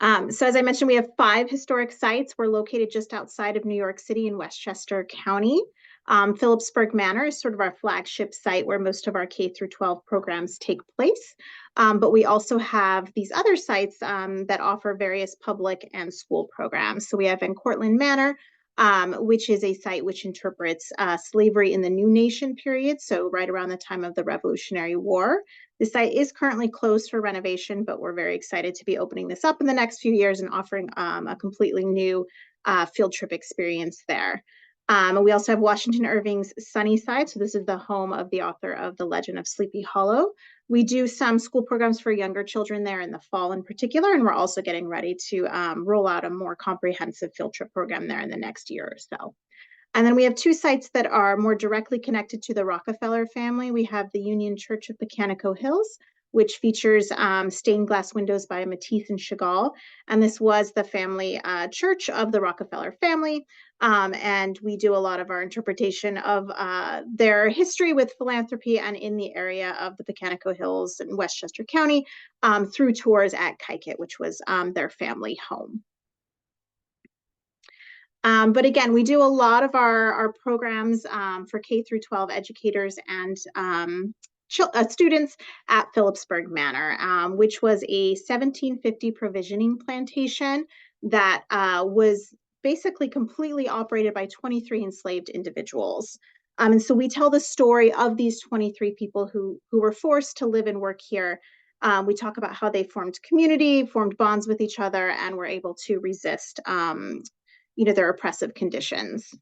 So as I mentioned, we have 5 historic sites. We're located just outside of New York City in Westchester County. Phillipsburg Manor is sort of our flagship site where most of our K through 12 programs take place. But we also have these other sites that offer various public and school programs. So we have in Cortland Manor, which is a site which interprets slavery in the New Nation period, so right around the time of the Revolutionary War. The site is currently closed for renovation, but we're very excited to be opening this up in the next few years and offering a completely new field trip experience there. We also have Washington Irving's Sunnyside. So this is the home of the author of The Legend of Sleepy Hollow. We do some school programs for younger children there in the fall in particular, and we're also getting ready to roll out a more comprehensive field trip program there in the next year or so. And then we have 2 sites that are more directly connected to the Rockefeller family. We have the Union Church of Mechanico Hills, which features stained glass windows by Matisse and Chagall. And this was the family church of the Rockefeller family. And we do a lot of our interpretation of their history with philanthropy and in the area of the Mechanico Hills in Westchester County through tours at Kykuit, which was their family home. But again, we do a lot of our programs for K through 12 educators and students at Phillipsburg Manor, which was a 1750 provisioning plantation that was basically completely operated by 23 enslaved individuals. And so we tell the story of these 23 people who were forced to live and work here. We talk about how they formed community, formed bonds with each other, and were able to resist their oppressive conditions.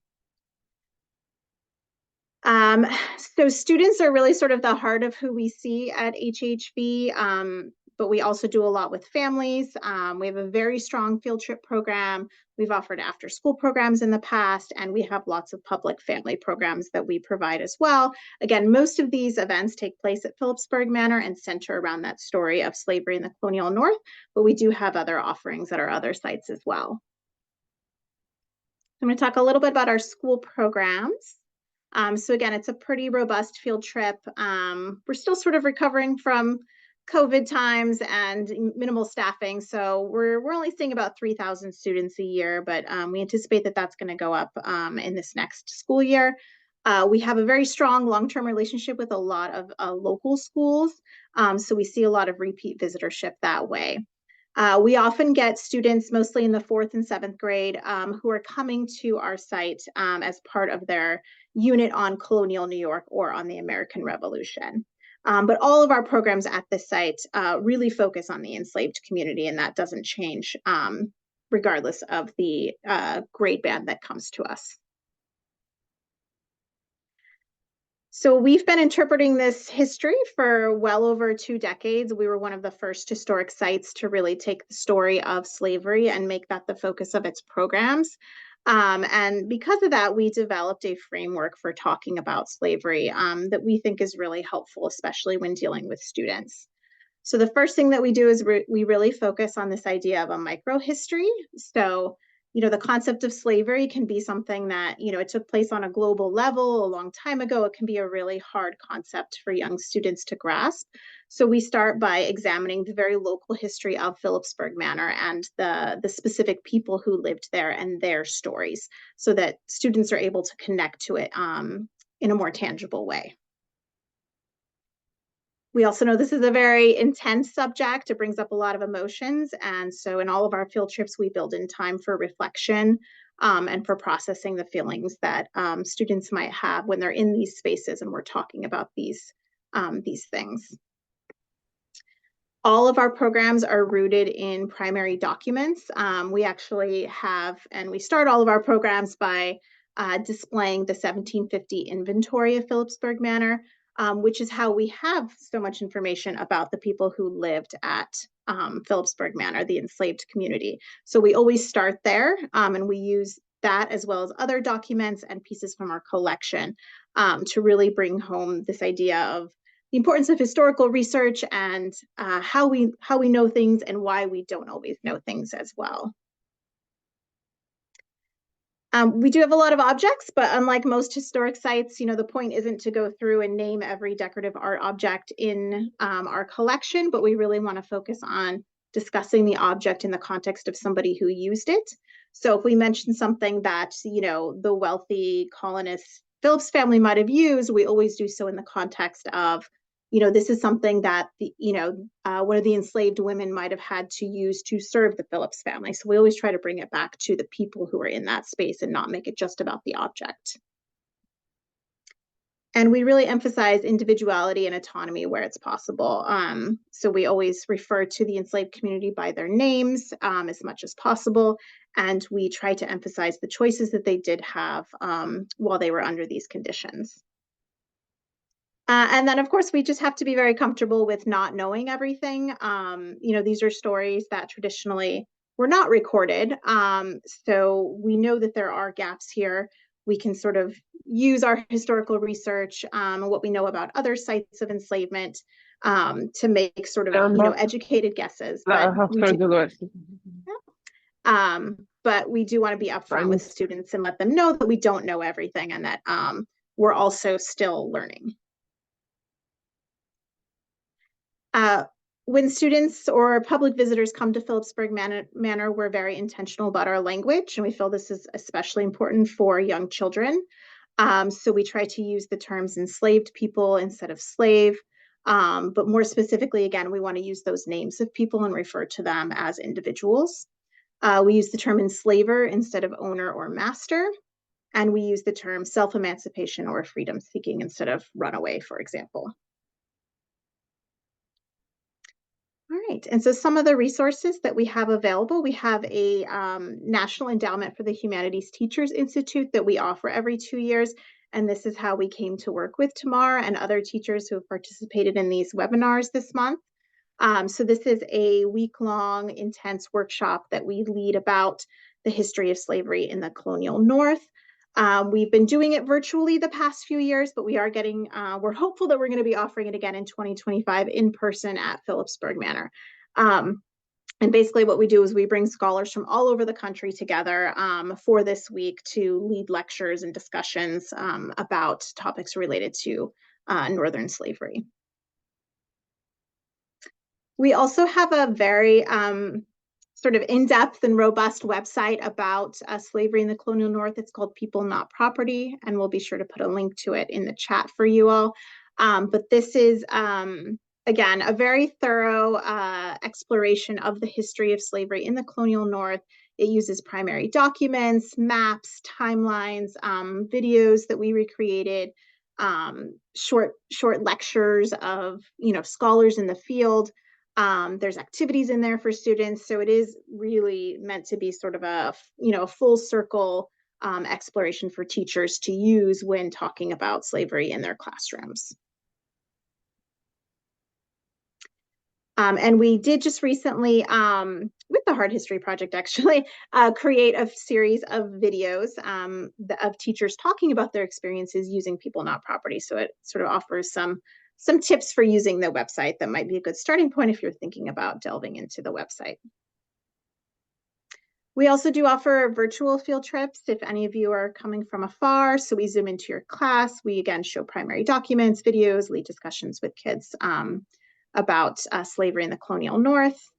So students are really sort of the heart of who we see at HHV, but we also do a lot with families. We have a very strong field trip program. We've offered after school programs in the past, and we have lots of public family programs that we provide as well. Again, most of these events take place at Phillipsburg Manor and center around that story of slavery in the colonial North, but we do have other offerings at our other sites as well. I'm going to talk a little bit about our school programs. So again, it's a pretty robust field trip. We're still sort of recovering from COVID times and minimal staffing. So we're only seeing about 3,000 students a year, but we anticipate that that's going to go up in this next school year. We have a very strong long-term relationship with a lot of local schools. So we see a lot of repeat visitorship that way. We often get students, mostly in the 4th and 7th grade, who are coming to our site as part of their unit on colonial New York or on the American Revolution. But all of our programs at this site really focus on the enslaved community, and that doesn't change regardless of the grade band that comes to us. So we've been interpreting this history for well over 2 decades. We were one of the first historic sites to really take the story of slavery and make that the focus of its programs. And because of that, we developed a framework for talking about slavery that we think is really helpful, especially when dealing with students. So the first thing that we do is we really focus on this idea of a microhistory. So the concept of slavery can be something that, it took place on a global level a long time ago. It can be a really hard concept for young students to grasp. So we start by examining the very local history of Phillipsburg Manor and the specific people who lived there and their stories so that students are able to connect to it in a more tangible way. We also know this is a very intense subject. It brings up a lot of emotions. And so in all of our field trips, we build in time for reflection and for processing the feelings that students might have when they're in these spaces and we're talking about these things. All of our programs are rooted in primary documents. We actually have, and we start all of our programs by displaying the 1750 inventory of Phillipsburg Manor, which is how we have so much information about the people who lived at Phillipsburg Manor, the enslaved community. So we always start there, and we use that as well as other documents and pieces from our collection to really bring home this idea of the importance of historical research and how we know things and why we don't always know things as well. We do have a lot of objects, but unlike most historic sites, the point isn't to go through and name every decorative art object in our collection, but we really want to focus on discussing the object in the context of somebody who used it. So if we mention something that, the wealthy colonist Phillips family might have used, we always do so in the context of, this is something that one of the enslaved women might have had to use to serve the Phillips family. So we always try to bring it back to the people who are in that space and not make it just about the object. And we really emphasize individuality and autonomy where it's possible. So we always refer to the enslaved community by their names as much as possible. And we try to emphasize the choices that they did have while they were under these conditions. And then, of course, we just have to be very comfortable with not knowing everything. These are stories that traditionally were not recorded. So we know that there are gaps here. We can sort of use our historical research and what we know about other sites of enslavement to make sort of, educated guesses. But we do want to be upfront with students and let them know that we don't know everything and that we're also still learning. When students or public visitors come to Phillipsburg Manor, we're very intentional about our language, and we feel this is especially important for young children. So we try to use the terms enslaved people instead of slave, but more specifically, again, we want to use those names of people and refer to them as individuals. We use the term enslaver instead of owner or master, and we use the term self-emancipation or freedom-seeking instead of runaway, for example. All right, and so some of the resources that we have available, we have a National Endowment for the Humanities Teachers Institute that we offer every 2 years, and this is how we came to work with Tamar and other teachers who have participated in these webinars this month. So this is a week-long intense workshop that we lead about the history of slavery in the colonial North. We've been doing it virtually the past few years, but we are we're hopeful that we're going to be offering it again in 2025 in person at Phillipsburg Manor. And basically what we do is we bring scholars from all over the country together for this week to lead lectures and discussions about topics related to Northern slavery. We also have a very sort of in-depth and robust website about slavery in the colonial North. It's called People Not Property, and we'll be sure to put a link to it in the chat for you all. But this is, again, a very thorough exploration of the history of slavery in the colonial North. It uses primary documents, maps, timelines, videos that we recreated, short lectures of scholars in the field. There's activities in there for students, so it is really meant to be sort of a full circle exploration for teachers to use when talking about slavery in their classrooms. And we did just recently, with the Hard History Project actually, create a series of videos of teachers talking about their experiences using People Not Property. So it sort of offers some tips for using the website that might be a good starting point if you're thinking about delving into the website. We also do offer virtual field trips if any of you are coming from afar. So we zoom into your class. We again show primary documents, videos, lead discussions with kids about slavery in the colonial North.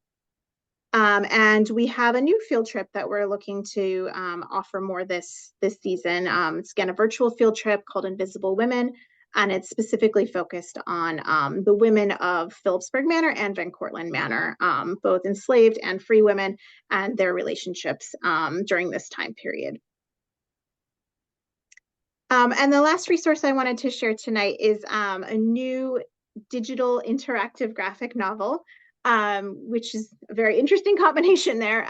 And we have a new field trip that we're looking to offer more this season. It's again a virtual field trip called Invisible Women, and it's specifically focused on the women of Phillipsburg Manor and Van Cortlandt Manor, both enslaved and free women, and their relationships during this time period. And the last resource I wanted to share tonight is a new digital interactive graphic novel, which is a very interesting combination there.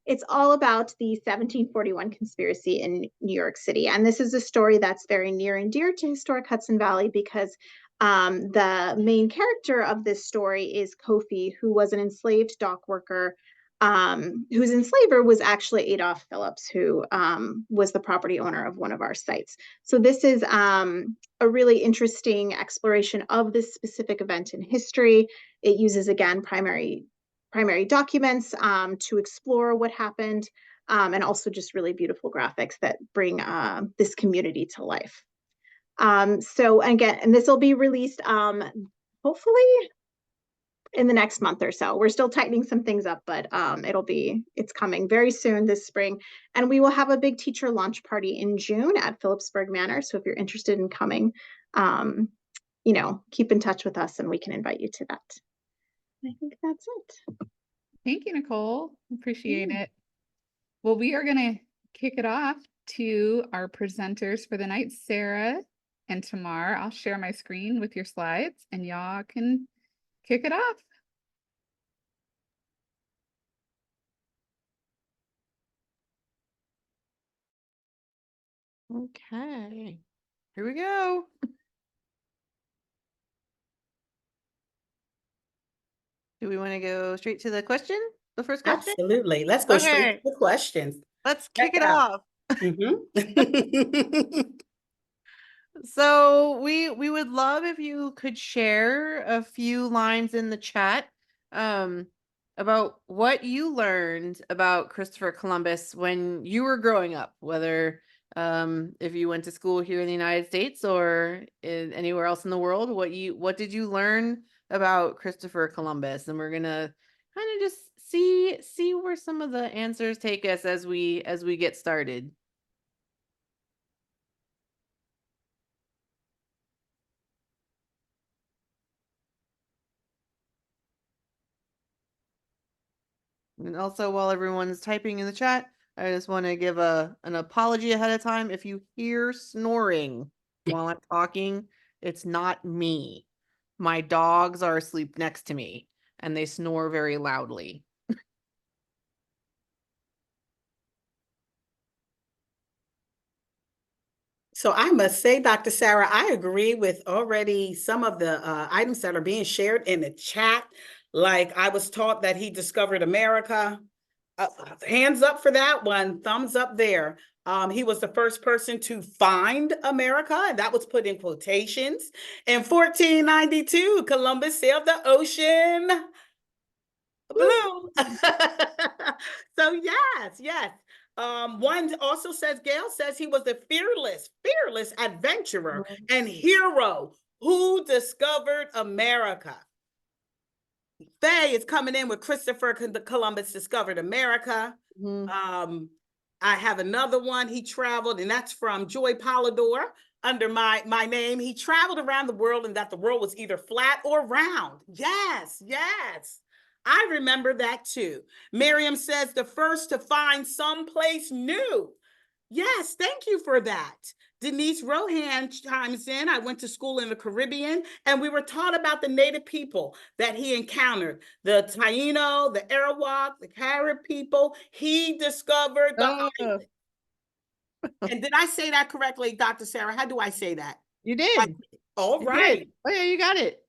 It's all about the 1741 conspiracy in New York City. And this is a story that's very near and dear to historic Hudson Valley because the main character of this story is Kofi, who was an enslaved dock worker whose enslaver was actually Adolph Phillips, who was the property owner of one of our sites. So this is a really interesting exploration of this specific event in history. It uses, again, primary documents to explore what happened, and also just really beautiful graphics that bring this community to life. So again, and this will be released hopefully in the next month or so. We're still tightening some things up, but it's coming very soon this spring. And we will have a big teacher launch party in June at Phillipsburg Manor. So if you're interested in coming, keep in touch with us and we can invite you to that. I think that's it. Thank you, Nicole. Appreciate it. Well, we are going to kick it off to our presenters for the night, Sarah and Tamar. I'll share my screen with your slides and y'all can kick it off. Okay, here we go. Do we want to go straight to the question? The first question? Absolutely. Let's go straight to the questions. Let's kick it off. Mm-hmm. So we would love if you could share a few lines in the chat about what you learned about Christopher Columbus when you were growing up, whether if you went to school here in the United States or anywhere else in the world. What did you learn about Christopher Columbus? And we're gonna kind of just see where some of the answers take us as we get started. And also, while everyone's typing in the chat, I just want to give an apology ahead of time. If you hear snoring while I'm talking, it's not me. My dogs are asleep next to me, and they snore very loudly. So I must say, Dr. Sarah, I agree with already some of the items that are being shared in the chat. Like I was taught that he discovered America. Hands up for that one. Thumbs up there. He was the first person to find America, and that was put in quotations. In 1492, Columbus sailed the ocean blue. So yes. One also says, Gail says he was the fearless adventurer and hero who discovered America. Faye is coming in with Christopher Columbus discovered America. I have another one. He traveled, and that's from Joy Polidor under my name. He traveled around the world and that the world was either flat or round. Yes. I remember that too. Miriam says the first to find someplace new. Yes, thank you for that. Denise Rohan chimes in. I went to school in the Caribbean, and we were taught about the native people that he encountered. The Taino, the Arawak, the Carib people. He discovered the island. And did I say that correctly, Dr. Sarah? How do I say that? You did. All right. Oh yeah, you got it.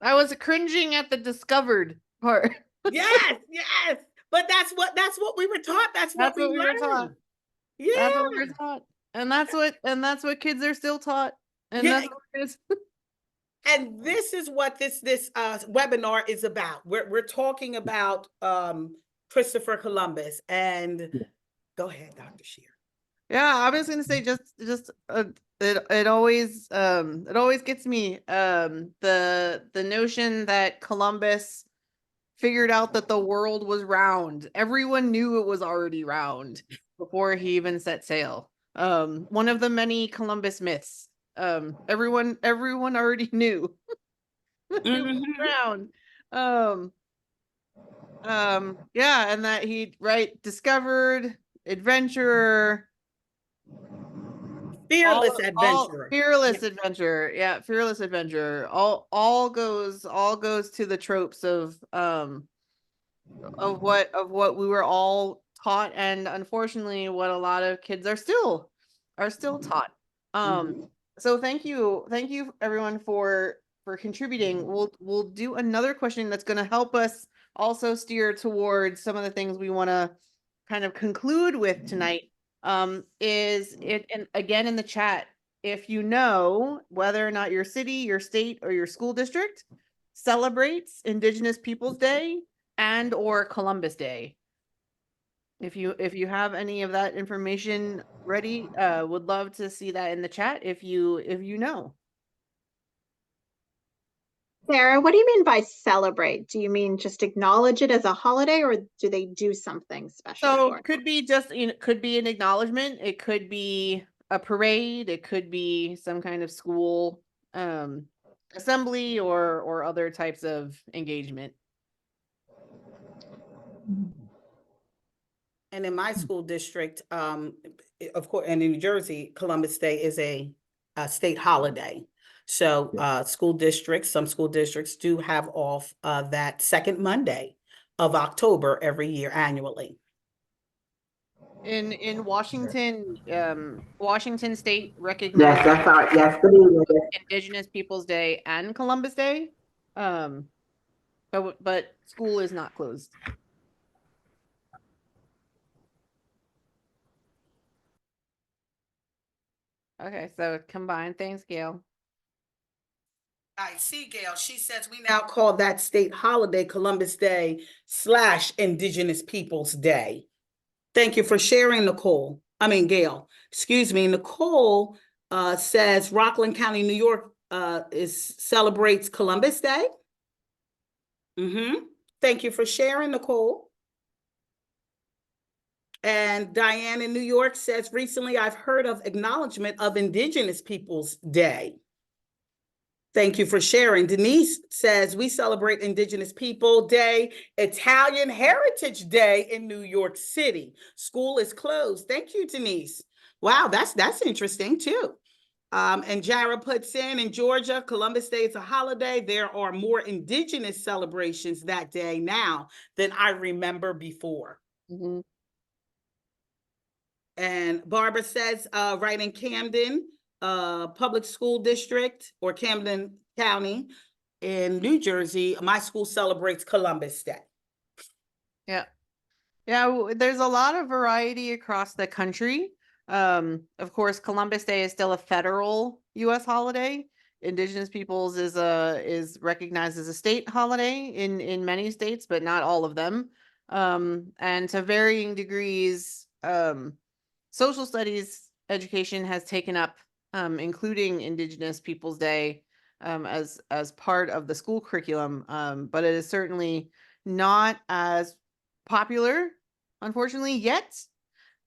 I was cringing at the discovered part. Yes. But that's what we were taught. That's what we were taught. Yeah. That's what we were taught. And that's what kids are still taught. And that's what it is. And this is what this webinar is about. We're talking about Christopher Columbus. And go ahead, Dr. Shear. Yeah, I was gonna say it always gets me the notion that Columbus figured out that the world was round. Everyone knew it was already round before he even set sail. One of the many Columbus myths. Everyone already knew it was round. Yeah, and that he discovered, adventurer, fearless adventurer. Fearless adventurer. Yeah, fearless adventurer. All goes to the tropes of what we were all taught, and unfortunately what a lot of kids are still taught. So thank you everyone for contributing. We'll do another question that's going to help us also steer towards some of the things we want to kind of conclude with tonight. Is it, and again in the chat, if you know whether or not your city, your state, or your school district celebrates Indigenous Peoples Day and or Columbus Day. If you have any of that information ready, would love to see that in the chat if you know. Sarah, what do you mean by celebrate? Do you mean just acknowledge it as a holiday, or do they do something special So for it? could be just, could be an acknowledgement. It could be a parade. It could be some kind of school assembly or other types of engagement. And in my school district, of course, and in New Jersey, Columbus Day is a state holiday. So some school districts do have off that second Monday of October every year annually. In Washington, Washington State Yes, recognizes that's our, yes, good evening. Indigenous Peoples Day and Columbus Day. But school is not closed. Okay, so combined. Thanks, Gail. I see, Gail. She says we now call that state holiday Columbus Day / Indigenous Peoples Day. Thank you for sharing, Nicole. Gail. Excuse me. Nicole says Rockland County, New York celebrates Columbus Day. Thank you for sharing, Nicole. And Diane in New York says, recently I've heard of acknowledgement of Indigenous Peoples Day. Thank you for sharing. Denise says, we celebrate Indigenous People Day, Italian Heritage Day in New York City. School is closed. Thank you, Denise. Wow, that's interesting too. And Jara puts in Georgia, Columbus Day is a holiday. There are more Indigenous celebrations that day now than I remember before. And Barbara says, right in Camden, public school district, or Camden County in New Jersey, my school celebrates Columbus Day. Yeah. There's a lot of variety across the country. Of course, Columbus Day is still a federal U.S. holiday. Indigenous Peoples is recognized as a state holiday in many states, but not all of them. And to varying degrees, social studies education has taken up, including Indigenous Peoples Day, as part of the school curriculum. But it is certainly not as popular, unfortunately, yet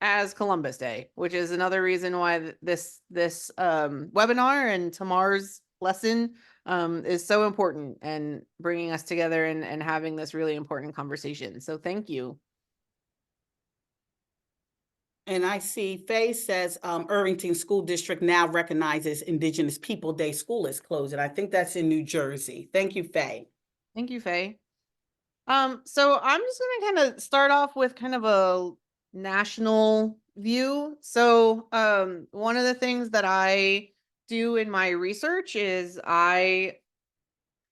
as Columbus Day, which is another reason why this webinar and Tamar's lesson is so important and bringing us together and having this really important conversation. So thank you. And I see Faye says Irvington School District now recognizes Indigenous People Day. School is closed, and I think that's in New Jersey. Thank you, Faye. Thank you, Faye. So I'm just going to kind of start off with kind of a national view. So one of the things that I do in my research is I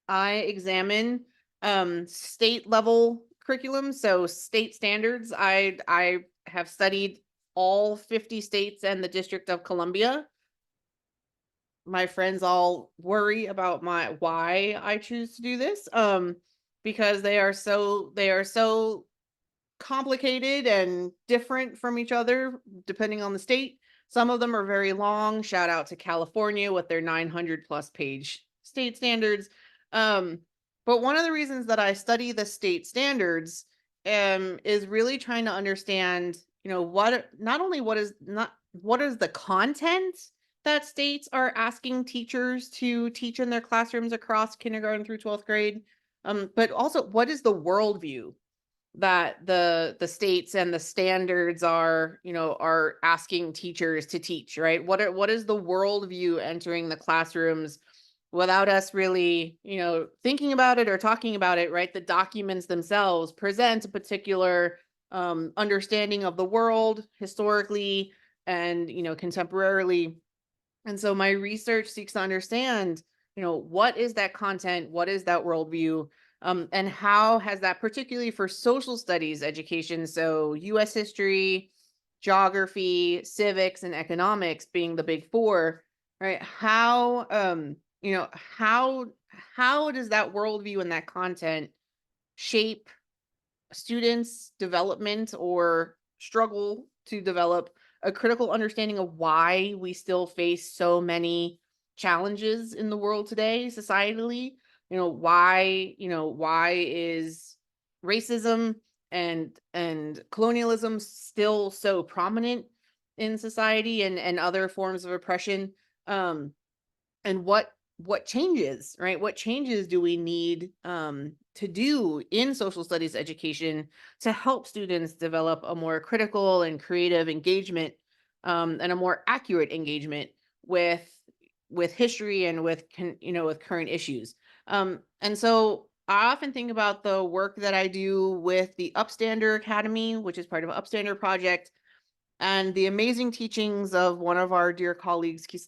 examine state level curriculum, so state standards. I have studied all 50 states and the District of Columbia. My friends all worry about why I choose to do this, because they are so complicated and different from each other depending on the state. Some of them are very long. Shout out to California with their 900+ page state standards. But one of the reasons that I study the state standards is really trying to understand, what is the content that states are asking teachers to teach in their classrooms across kindergarten through 12th grade, but also what is the worldview that the states and the standards are asking teachers to teach, right? What is the worldview entering the classrooms without us really, thinking about it or talking about it, right? The documents themselves present a particular understanding of the world historically and, contemporarily. And so my research seeks to understand, what is that content? What is that worldview? And how has that, particularly for social studies education, so US history, geography, civics, and economics being the big four, right? How does that worldview and that content shape students' development or struggle to develop a critical understanding of why we still face so many challenges in the world today, societally? why is racism and colonialism still so prominent in society and other forms of oppression, and what changes, right? What changes do we need to do in social studies education to help students develop a more critical and creative engagement, and a more accurate engagement with history and with with current issues. And so I often think about the work that I do with the Upstander Academy, which is part of Upstander Project, and the amazing teachings of one of our dear colleagues, Kisa,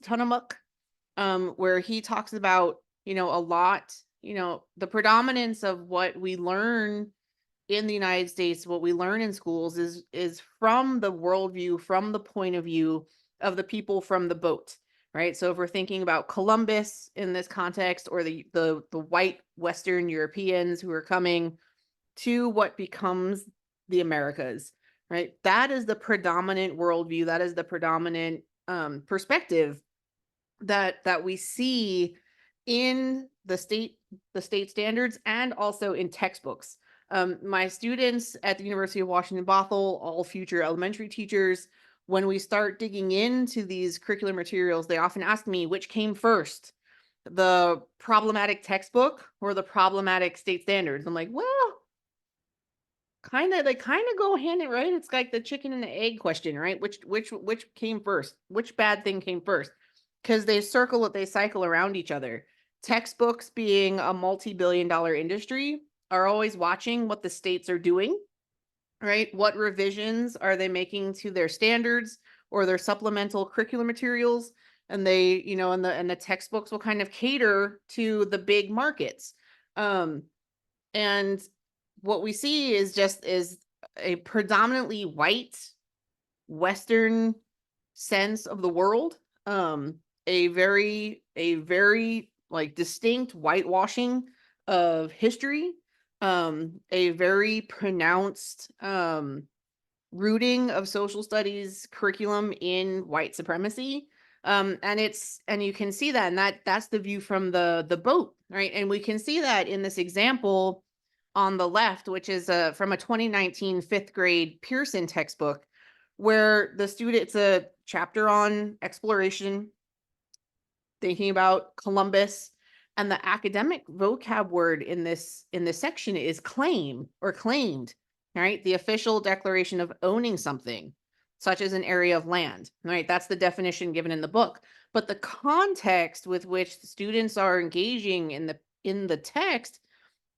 where he talks about, a lot, the predominance of what we learn in the United States, what we learn in schools is from the worldview, from the point of view of the people from the boat, right? So if we're thinking about Columbus in this context, or the white Western Europeans who are coming to what becomes the Americas, right? That is the predominant worldview. That is the predominant perspective that we see in the state standards and also in textbooks. My students at the University of Washington Bothell, all future elementary teachers, when we start digging into these curricular materials, they often ask me, which came first, the problematic textbook or the problematic state standards? I'm like, well, they kind of go hand in hand, right? It's like the chicken and the egg question, right? Which came first? Which bad thing came first? Because they cycle around each other. Textbooks, being a multi-billion-dollar industry, are always watching what the states are doing, right? What revisions are they making to their standards or their supplemental curricular materials? And they, and the textbooks will kind of cater to the big markets. And what we see is a predominantly white Western sense of the world, a very like distinct whitewashing of history, a very pronounced rooting of social studies curriculum in white supremacy. And you can see that, and that's the view from the boat, right? And we can see that in this example on the left, which is from a 2019 fifth grade Pearson textbook, where it's a chapter on exploration, thinking about Columbus, and the academic vocab word in this section is claim or claimed, right? The official declaration of owning something, such as an area of land, right? That's the definition given in the book. But the context with which the students are engaging in the text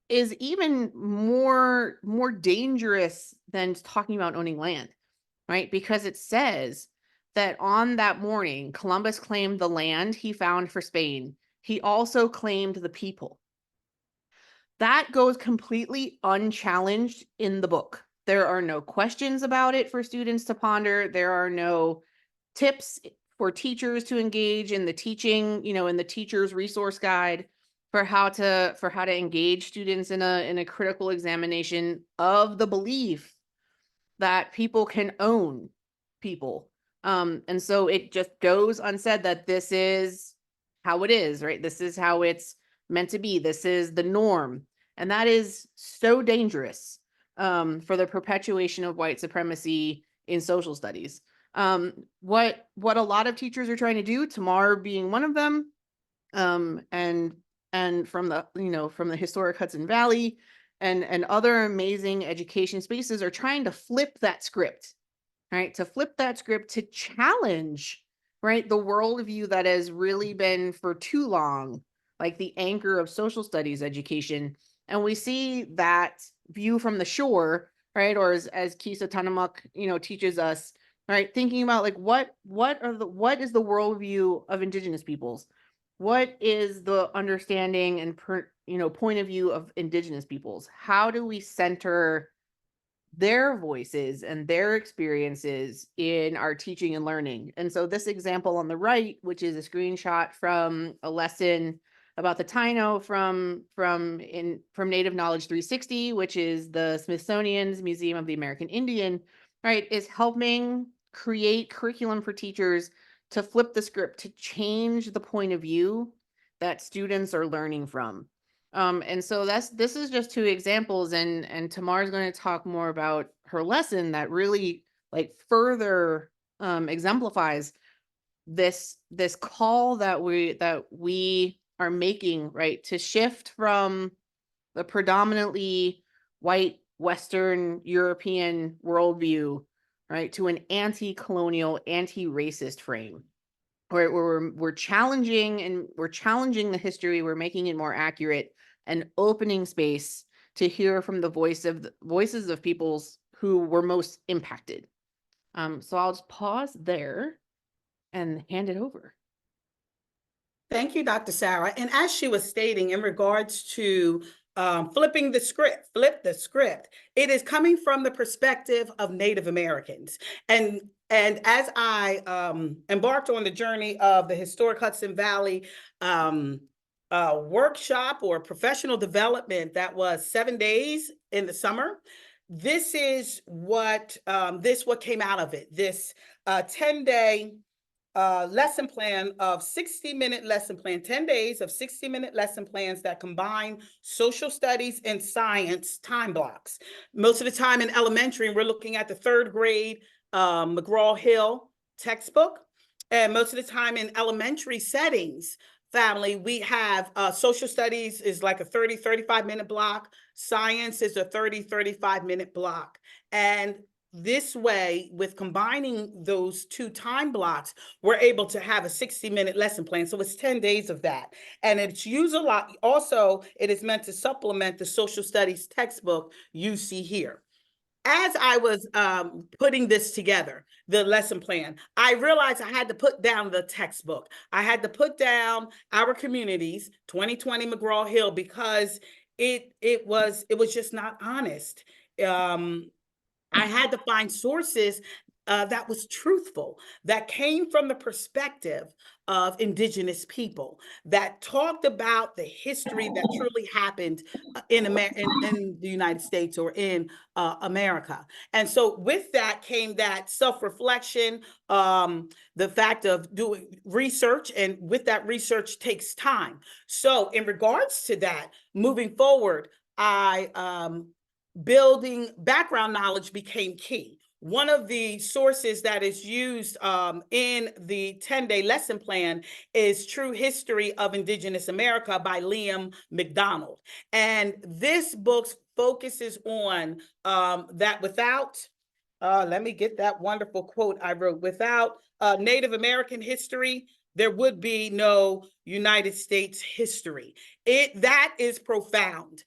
is even more dangerous than talking about owning land, right? Because it says that on that morning, Columbus claimed the land he found for Spain. He also claimed the people. That goes completely unchallenged in the book. There are no questions about it for students to ponder. There are no tips for teachers to engage in the teaching, in the teacher's resource guide for how to engage students in a critical examination of the belief that people can own people. And so it just goes unsaid that this is how it is, right? This is how it's meant to be. This is the norm. And that is so dangerous for the perpetuation of white supremacy in social studies. What a lot of teachers are trying to do, Tamar being one of them, and from the historic Hudson Valley and other amazing education spaces, are trying to flip that script, right? To flip that script to challenge, right, the worldview that has really been for too long like the anchor of social studies education. And we see that view from the shore, right? Or as Kisa Tanamuk, teaches us, right? Thinking about like what is the worldview of Indigenous peoples? What is the understanding and point of view of Indigenous peoples? How do we center their voices and their experiences in our teaching and learning? And so this example on the right, which is a screenshot from a lesson about the Taino from Native Knowledge 360, which is the Smithsonian's Museum of the American Indian, right, is helping create curriculum for teachers to flip the script, to change the point of view that students are learning from. And so this is just two examples, and Tamar's going to talk more about her lesson that really like further exemplifies this call that we are making, right, to shift from the predominantly white Western European worldview, right, to an anti-colonial, anti-racist frame. Where we're challenging the history, we're making it more accurate and opening space to hear from the voices of peoples who were most impacted. So I'll just pause there and hand it over. Thank you, Dr. Sarah. And as she was stating in regards to flip the script, it is coming from the perspective of Native Americans. And as I embarked on the journey of the historic Hudson Valley workshop or professional development that was 7 days in the summer, this is what came out of it. This 10-day lesson plan of 60-minute lesson plan, 10 days of 60-minute lesson plans that combine social studies and science time blocks. Most of the time in elementary, we're looking at the 3rd grade McGraw-Hill textbook. And most of the time in elementary settings, family, we have social studies is like a 35-minute block. Science is a 35-minute block. And this way, with combining those two time blocks, we're able to have a 60-minute lesson plan. So it's 10 days of that. And it's used a lot. Also, it is meant to supplement the social studies textbook you see here. As I was putting this together, the lesson plan, I realized I had to put down the textbook. I had to put down Our Communities, 2020 McGraw-Hill, because it was just not honest. I had to find sources that was truthful, that came from the perspective of Indigenous people, that talked about the history that truly happened in the United States or in America. And so with that came that self-reflection, the fact of doing research, and with that research takes time. So in regards to that, moving forward, building background knowledge became key. One of the sources that is used in the 10-day lesson plan is True History of Indigenous America by Liam McDonald. And this book focuses on that without, let me get that wonderful quote I wrote, without Native American history, there would be no United States history. That is profound.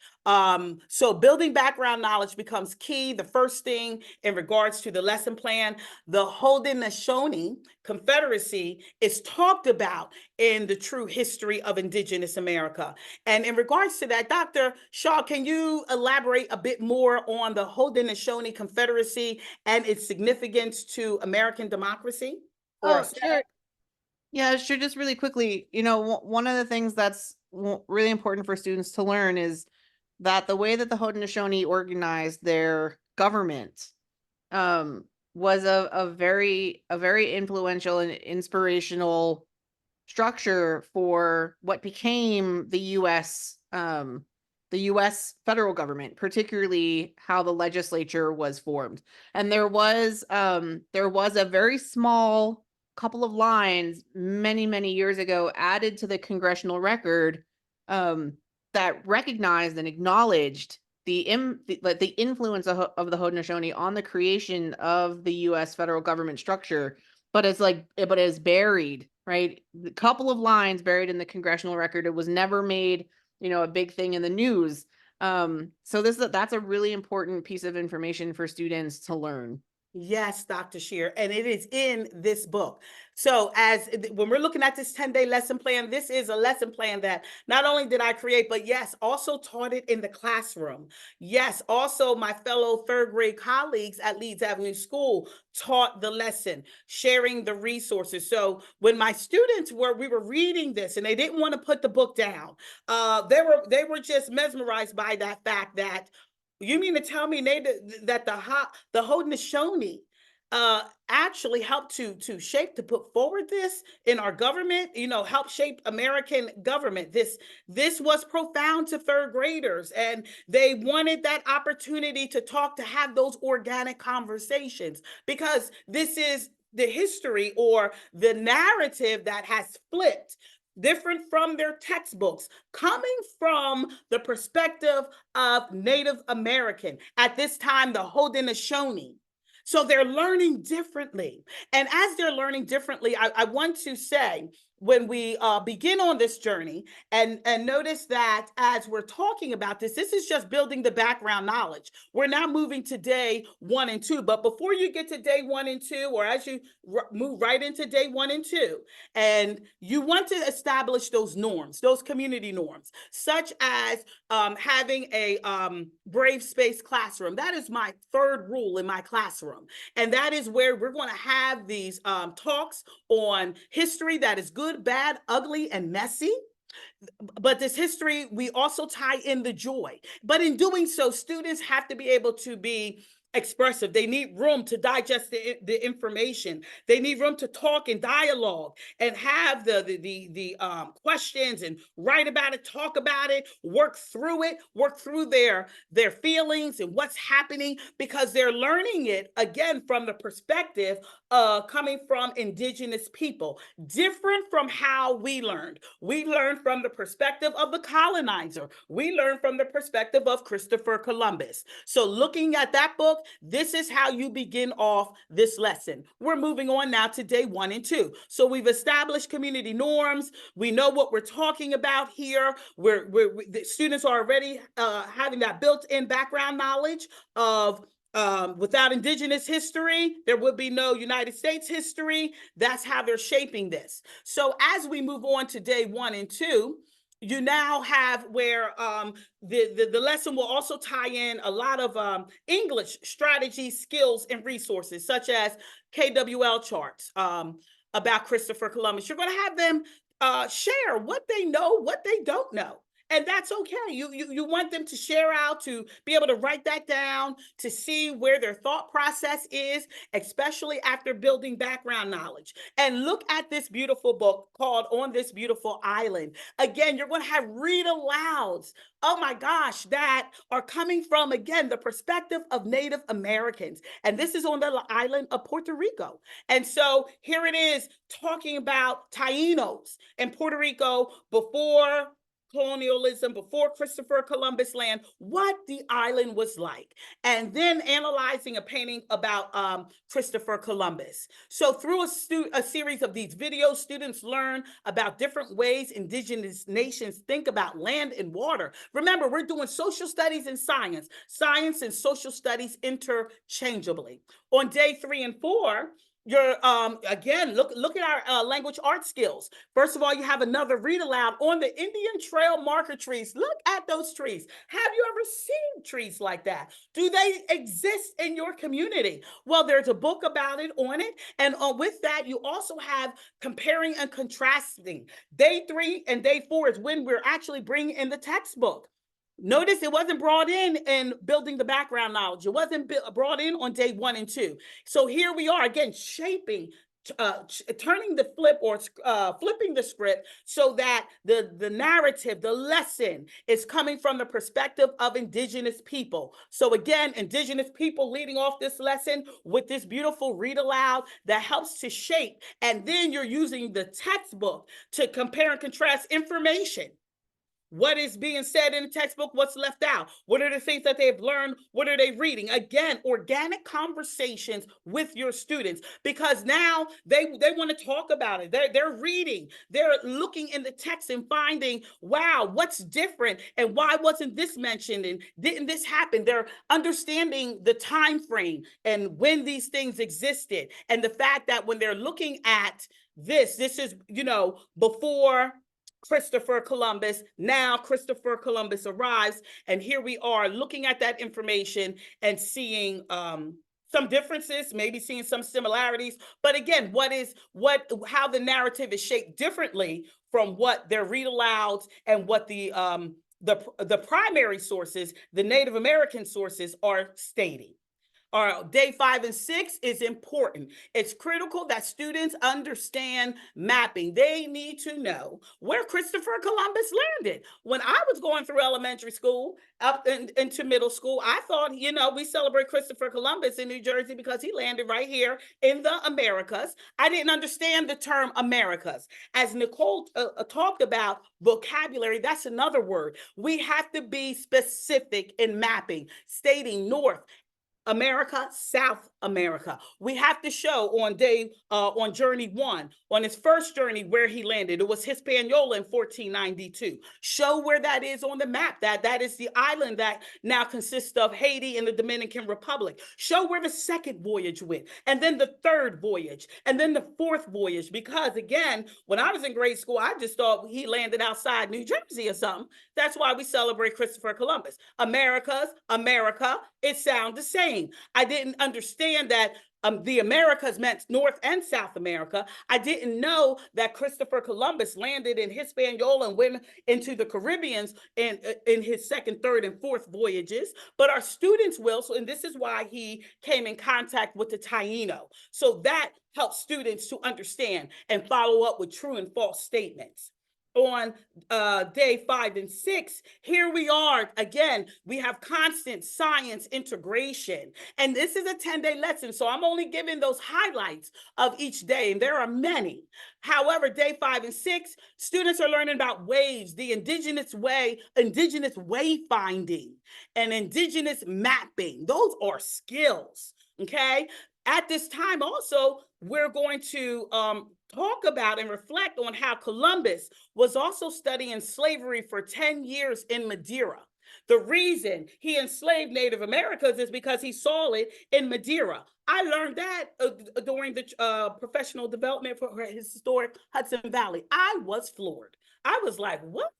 So building background knowledge becomes key. The first thing in regards to the lesson plan, the Haudenosaunee Confederacy is talked about in the True History of Indigenous America. And in regards to that, Dr. Shaw, can you elaborate a bit more on the Haudenosaunee Confederacy and its significance to American democracy? Sure. Yeah, sure. Just really quickly, one of the things that's really important for students to learn is that the way that the Haudenosaunee organized their government was a very influential and inspirational structure for what became the U.S. Federal government, particularly how the legislature was formed. And there was a very small couple of lines many years ago added to the congressional record that recognized and acknowledged the influence of the Haudenosaunee on the creation of the U.S. federal government structure, but it's buried, right? A couple of lines buried in the congressional record. It was never made, a big thing in the news. So that's a really important piece of information for students to learn. Yes, Dr. Shear, and it is in this book. So when we're looking at this 10-day lesson plan, this is a lesson plan that not only did I create, but yes, also taught it in the classroom. Yes, also my fellow 3rd grade colleagues at Leeds Avenue School taught the lesson, sharing the resources. So when my students we were reading this and they didn't want to put the book down, they were just mesmerized by that fact that, you mean to tell me that the Haudenosaunee actually helped to shape, to put forward this in our government, help shape American government. This was profound to third graders, and they wanted that opportunity to talk, to have those organic conversations, because this is the history or the narrative that has flipped, different from their textbooks, coming from the perspective of Native American, at this time, the Haudenosaunee. So they're learning differently. And as they're learning differently, I want to say, when we begin on this journey, and notice that as we're talking about this is just building the background knowledge. We're now moving to day 1 and 2. But before you get to day 1 and 2, or as you move right into day 1 and 2, and you want to establish those norms, those community norms, such as having a brave space classroom. That is my third rule in my classroom. And that is where we're going to have these talks on history that is good, bad, ugly, and messy. But this history, we also tie in the joy. But in doing so, students have to be able to be expressive. They need room to digest the information. They need room to talk and dialogue, and have the questions, and write about it, talk about it, work through their feelings and what's happening, because they're learning it again from the perspective coming from Indigenous people, different from how we learned. We learned from the perspective of the colonizer. We learned from the perspective of Christopher Columbus. So looking at that book, this is how you begin off this lesson. We're moving on now to day 1 and 2. So we've established community norms. We know what we're talking about here. The students are already having that built-in background knowledge of without Indigenous history, there would be no United States history. That's how they're shaping this. So as we move on to day 1 and 2, you now have where the lesson will also tie in a lot of English strategies, skills, and resources, such as KWL charts about Christopher Columbus. You're going to have them share what they know, what they don't know. And that's okay. You want them to share out, to be able to write that down, to see where their thought process is, especially after building background knowledge. And look at this beautiful book called On This Beautiful Island. Again, you're going to have read alouds, oh my gosh, that are coming from, again, the perspective of Native Americans. And this is on the island of Puerto Rico. And so here it is, talking about Taínos in Puerto Rico before colonialism, before Christopher Columbus land, what the island was like, and then analyzing a painting about Christopher Columbus. So through a series of these videos, students learn about different ways Indigenous nations think about land and water. Remember, we're doing social studies and science and social studies interchangeably. On day 3 and 4, you're again, look at our language art skills. First of all, you have another read aloud on the Indian trail marker trees. Look at those trees. Have you ever seen trees like that? Do they exist in your community? Well, there's a book about it, on it. And with that, you also have comparing and contrasting. Day 3 and day 4 is when we're actually bringing in the textbook. Notice it wasn't brought in building the background knowledge. It wasn't brought in on day 1 and 2. So here we are again, shaping, turning the flip, or flipping the script, so that the narrative, the lesson, is coming from the perspective of Indigenous people. So again, Indigenous people leading off this lesson with this beautiful read aloud that helps to shape. And then you're using the textbook to compare and contrast information. What is being said in the textbook? What's left out? What are the things that they've learned? What are they reading? Again, organic conversations with your students, because now they want to talk about it. They're reading. They're looking in the text and finding, wow, what's different, and why wasn't this mentioned, and didn't this happen? They're understanding the time frame and when these things existed, and the fact that when they're looking at this is, before Christopher Columbus. Now Christopher Columbus arrives, and here we are looking at that information and seeing some differences, maybe seeing some similarities. But again, how the narrative is shaped differently from what their read alouds and what the primary sources, the Native American sources, are stating. or day 5 and 6 is important. It's critical that students understand mapping. They need to know where Christopher Columbus landed. When I was going through elementary school, up into middle school, I thought, you know, we celebrate Christopher Columbus in New Jersey because he landed right here in the Americas. I didn't understand the term Americas. As Nicole talked about vocabulary, that's another word. We have to be specific in mapping, stating North America, South America. We have to show on journey 1, on his first journey, where he landed. It was Hispaniola in 1492. Show where that is on the map. That is the island that now consists of Haiti and the Dominican Republic. Show where the second voyage went, and then the third voyage, and then the fourth voyage. Because again, when I was in grade school, I just thought he landed outside New Jersey or something. That's why we celebrate Christopher Columbus. America, it sounds the same. I didn't understand that the Americas meant North and South America. I didn't know that Christopher Columbus landed in Hispaniola and went into the Caribbeans in his second, third, and fourth voyages. But our students will. So, and this is why he came in contact with the Taino. So that helps students to understand and follow up with true and false statements. On day 5 and 6, here we are again. We have constant science integration, and this is a 10-day lesson, so I'm only giving those highlights of each day, and there are many. However, day 5 and 6, students are learning about waves, the indigenous wayfinding, and indigenous mapping. Those are skills. Okay. At this time, also, we're going to talk about and reflect on how Columbus was also studying slavery for 10 years in Madeira. The reason he enslaved Native Americans is because he saw it in Madeira. I learned that during the professional development for his historic Hudson Valley. I was floored. I was like, what?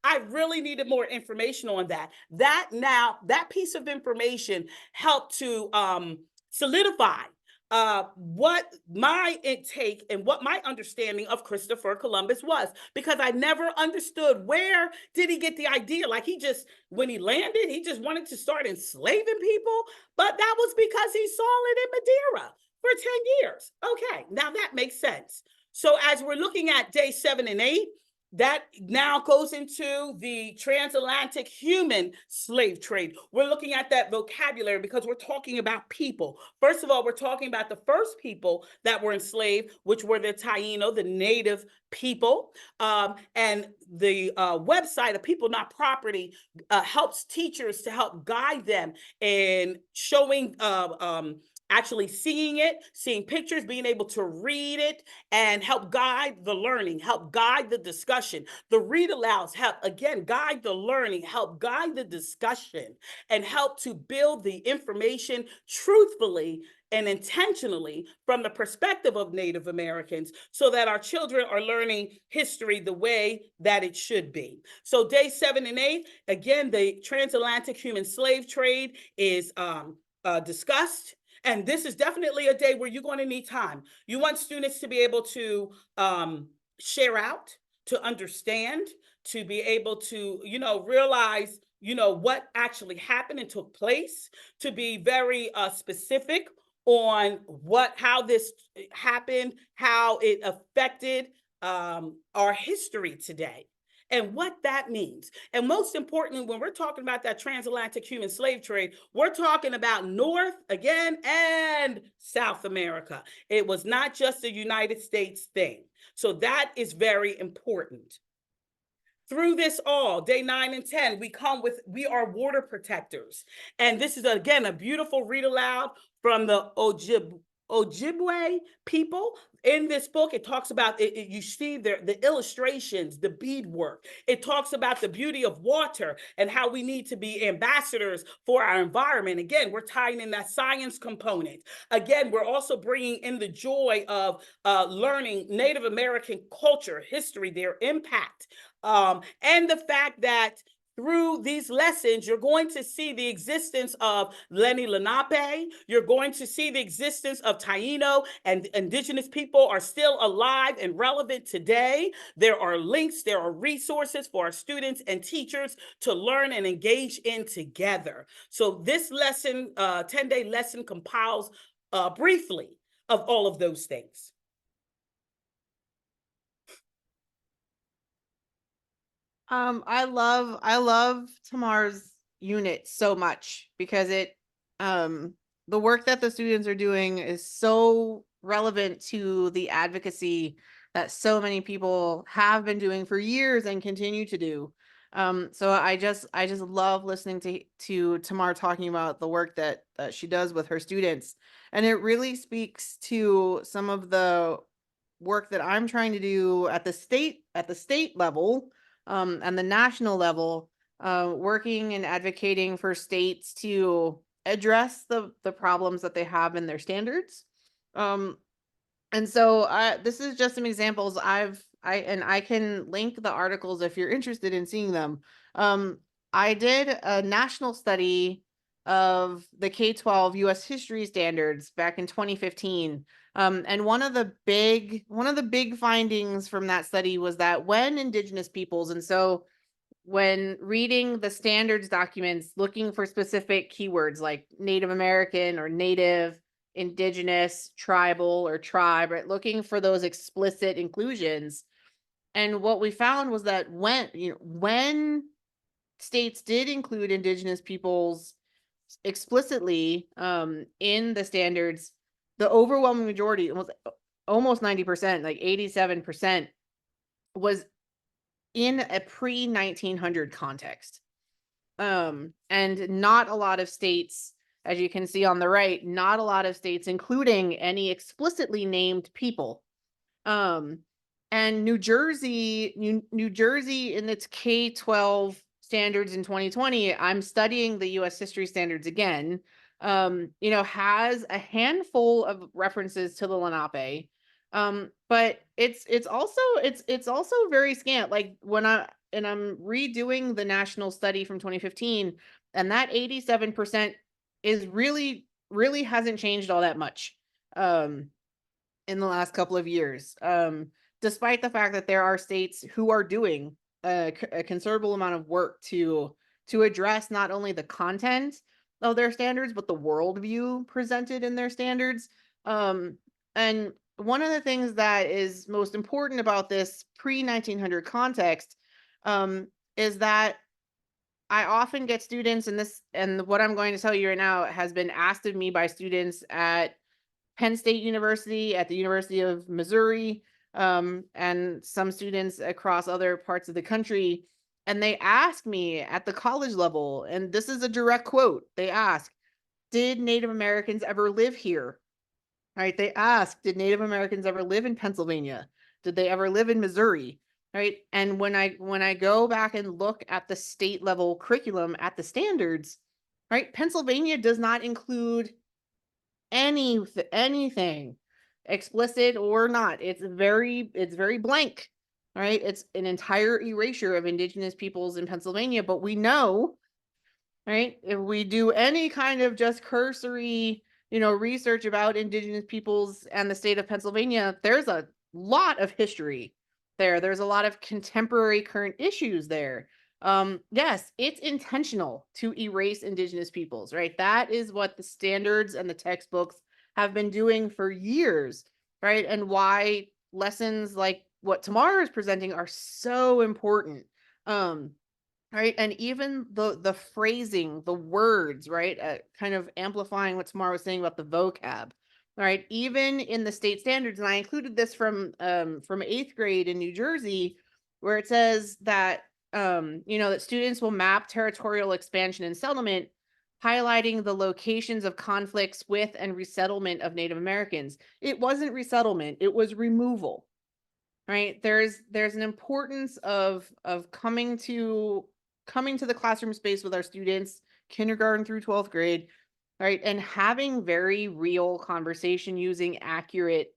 I really needed more information on that. That piece of information helped to solidify what my intake and what my understanding of Christopher Columbus was, because I never understood, where did he get the idea? Like, when he landed, he just wanted to start enslaving people, but that was because he saw it in Madeira for 10 years. Okay, now that makes sense. So as we're looking at day 7 and 8, that now goes into the transatlantic human slave trade. We're looking at that vocabulary because we're talking about people. First of all, we're talking about the first people that were enslaved, which were the Taino, the native people. And the website of People Not Property helps teachers to help guide them in showing actually seeing it, seeing pictures, being able to read it, and help guide the learning, help guide the discussion. The read alouds help, again, guide the learning, help guide the discussion, and help to build the information truthfully and intentionally from the perspective of Native Americans, so that our children are learning history the way that it should be. So day 7 and 8, again, the transatlantic human slave trade is discussed. And this is definitely a day where you're going to need time. You want students to be able to share out, to understand, to be able to, realize, what actually happened and took place, to be very specific on how this happened, how it affected our history today, and what that means. And most importantly, when we're talking about that transatlantic human slave trade, we're talking about North, again, and South America. It was not just a United States thing. So that is very important. Through this all, day 9 and 10, we are water protectors. And this is, again, a beautiful read aloud from the Ojibwe people. In this book, it talks about, you see the illustrations, the beadwork. It talks about the beauty of water and how we need to be ambassadors for our environment. Again, we're tying in that science component. Again, we're also bringing in the joy of learning Native American culture, history, their impact, and the fact that through these lessons, you're going to see the existence of Lenni Lenape. You're going to see the existence of Taino, and Indigenous people are still alive and relevant today. There are links, there are resources for our students and teachers to learn and engage in together. So this lesson, 10-day lesson, compiles briefly of all of those things. I love Tamar's unit so much because the work that the students are doing is so relevant to the advocacy that so many people have been doing for years and continue to do. So I just love listening to Tamar talking about the work that she does with her students. And it really speaks to some of the work that I'm trying to do at the state level, and the national level, working and advocating for states to address the problems that they have in their standards. And so this is just some examples I can link the articles if you're interested in seeing them. I did a national study of the K-12 US history standards back in 2015. And one of the big findings from that study was that when Indigenous peoples, and so when reading the standards documents, looking for specific keywords like Native American or Native, Indigenous, tribal, or tribe, right? Looking for those explicit inclusions. And what we found was that when states did include Indigenous peoples explicitly in the standards, the overwhelming majority, was almost 90%, like 87%, was in a pre-1900 context. And not a lot of states, as you can see on the right, not a lot of states including any explicitly named people. And New Jersey in its K-12 standards in 2020, I'm studying the US history standards again, has a handful of references to the Lenape. But it's also very scant. Like I'm redoing the national study from 2015, and that 87% is really hasn't changed all that much in the last couple of years. Despite the fact that there are states who are doing a considerable amount of work to address not only the content of their standards, but the worldview presented in their standards. And one of the things that is most important about this pre-1900 context is that I often get students, and what I'm going to tell you right now has been asked of me by students at Penn State University, at the University of Missouri, and some students across other parts of the country. And they ask me at the college level, and this is a direct quote, they ask, did Native Americans ever live here? Right? They ask, did Native Americans ever live in Pennsylvania? Did they ever live in Missouri? Right? And when I go back and look at the state level curriculum at the standards, right? Pennsylvania does not include anything explicit or not. It's very blank. Right? It's an entire erasure of Indigenous peoples in Pennsylvania, but we know, right, if we do any kind of just cursory, research about Indigenous peoples and the state of Pennsylvania, there's a lot of history there. There's a lot of contemporary current issues there. Yes, it's intentional to erase Indigenous peoples, right? That is what the standards and the textbooks have been doing for years, right? And why lessons like what Tamar is presenting are so important. Right. And even the phrasing, the words, right, kind of amplifying what Tamar was saying about the vocab, right? Even in the state standards, and I included this from 8th grade in New Jersey, where it says that that students will map territorial expansion and settlement, highlighting the locations of conflicts with and resettlement of Native Americans. It wasn't resettlement, it was removal. Right? There's an importance of coming to the classroom space with our students, kindergarten through 12th grade, right? And having very real conversation using accurate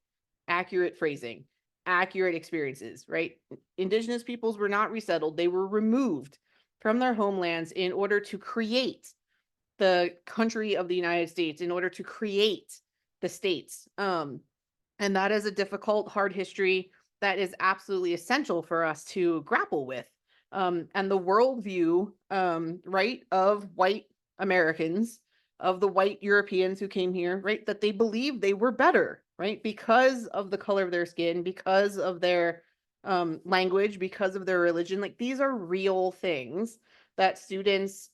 phrasing, accurate experiences, right? Indigenous peoples were not resettled, they were removed. from their homelands in order to create the country of the United States, in order to create the states. And that is a difficult, hard history that is absolutely essential for us to grapple with. And the worldview, right, of white Americans, of the white Europeans who came here, right, that they believed they were better, right, because of the color of their skin, because of their language, because of their religion. Like, these are real things that students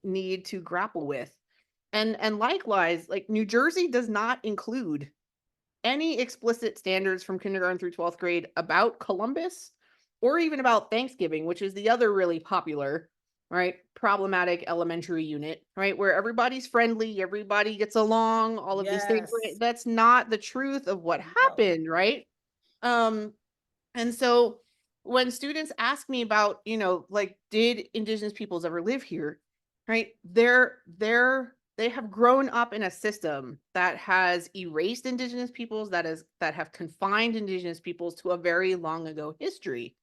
need to grapple with. And likewise, like, New Jersey does not include any explicit standards from kindergarten through 12th grade about Columbus or even about Thanksgiving, which is the other really popular, right, problematic elementary unit, right, where everybody's friendly, everybody gets along, all of these things. Yes. That's not the truth of what happened, right? And so when students ask me about, like, did Indigenous peoples ever live here, right? They have grown up in a system that has erased Indigenous peoples, that have confined Indigenous peoples to a very long ago history.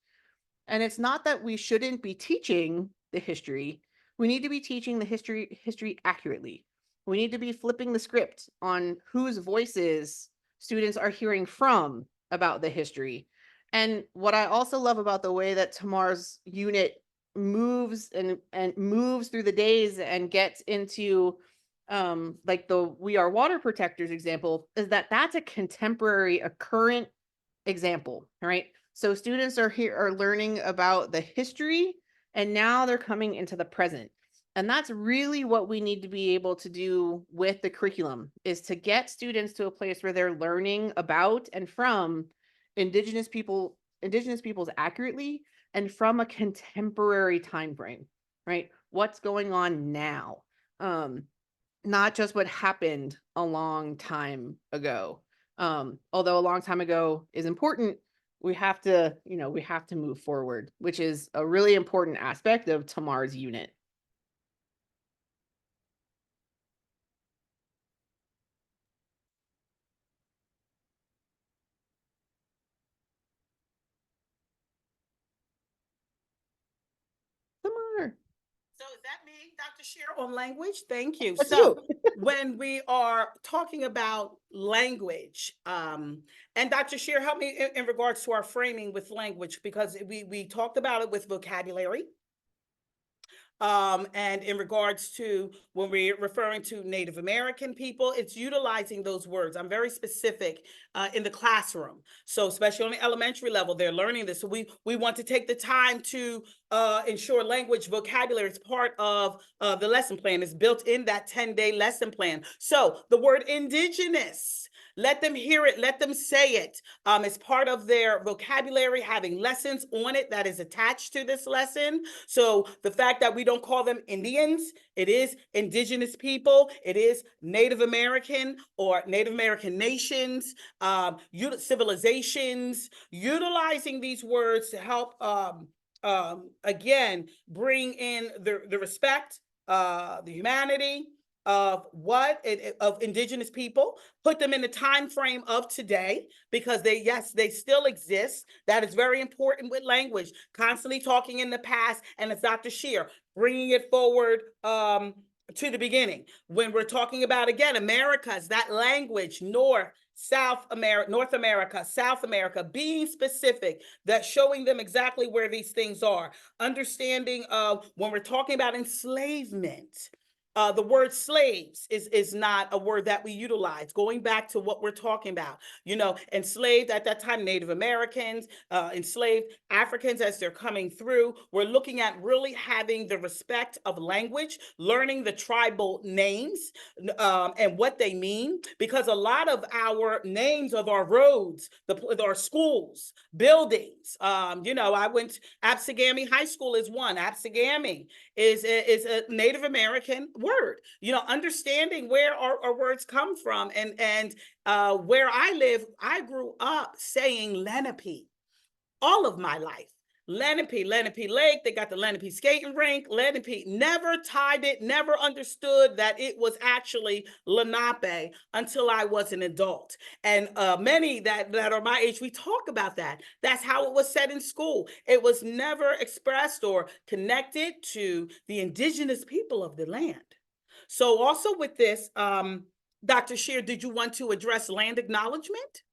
And it's not that we shouldn't be teaching the history. We need to be teaching the history accurately. We need to be flipping the script on whose voices students are hearing from about the history. And what I also love about the way that Tamar's unit moves and moves through the days and gets into like the We Are Water Protectors example is that that's a contemporary, a current example, right? So students are learning about the history, and now they're coming into the present. And that's really what we need to be able to do with the curriculum, is to get students to a place where they're learning about and from Indigenous peoples accurately and from a contemporary time frame, right? What's going on now? Not just what happened a long time ago. Although a long time ago is important, we have to move forward, which is a really important aspect of Tamar's unit. Tamar. So is that me, Dr. Shear, on language? Thank you. That's So you. when we are talking about language, and Dr. Shear, help me in regards to our framing with language, because we talked about it with vocabulary. And in regards to when we're referring to Native American people, it's utilizing those words. I'm very specific in the classroom. So especially on the elementary level, they're learning this. So we want to take the time to ensure language vocabulary is part of the lesson plan. It's built in that 10-day lesson plan. So the word indigenous, let them hear it, let them say it. It's part of their vocabulary, having lessons on it that is attached to this lesson. So the fact that we don't call them Indians, it is Indigenous people, it is Native American or Native American nations, civilizations, utilizing these words to help, again, bring in the respect, the humanity, of Indigenous people, put them in the time frame of today, because they still exist. That is very important with language, constantly talking in the past, and as Dr. Shear, bringing it forward to the beginning. When we're talking about, again, Americas, that language, North America, South America, being specific, that showing them exactly where these things are. Understanding of when we're talking about enslavement, the word slaves is not a word that we utilize. Going back to what we're talking about, enslaved at that time, Native Americans, enslaved Africans as they're coming through. We're looking at really having the respect of language, learning the tribal names and what they mean, because a lot of our names of our roads, our schools, buildings, I went, Absegami High School is one. Absegami is a Native American word. Understanding where our words come from, and where I live, I grew up saying Lenape all of my life. Lenape Lake, they got the Lenape skating rink. Lenape never tied it, never understood that it was actually Lenape until I was an adult. And many that are my age, we talk about that. That's how it was said in school. It was never expressed or connected to the indigenous people of the land. So also with this, Dr. Shear, did you want to address land acknowledgement?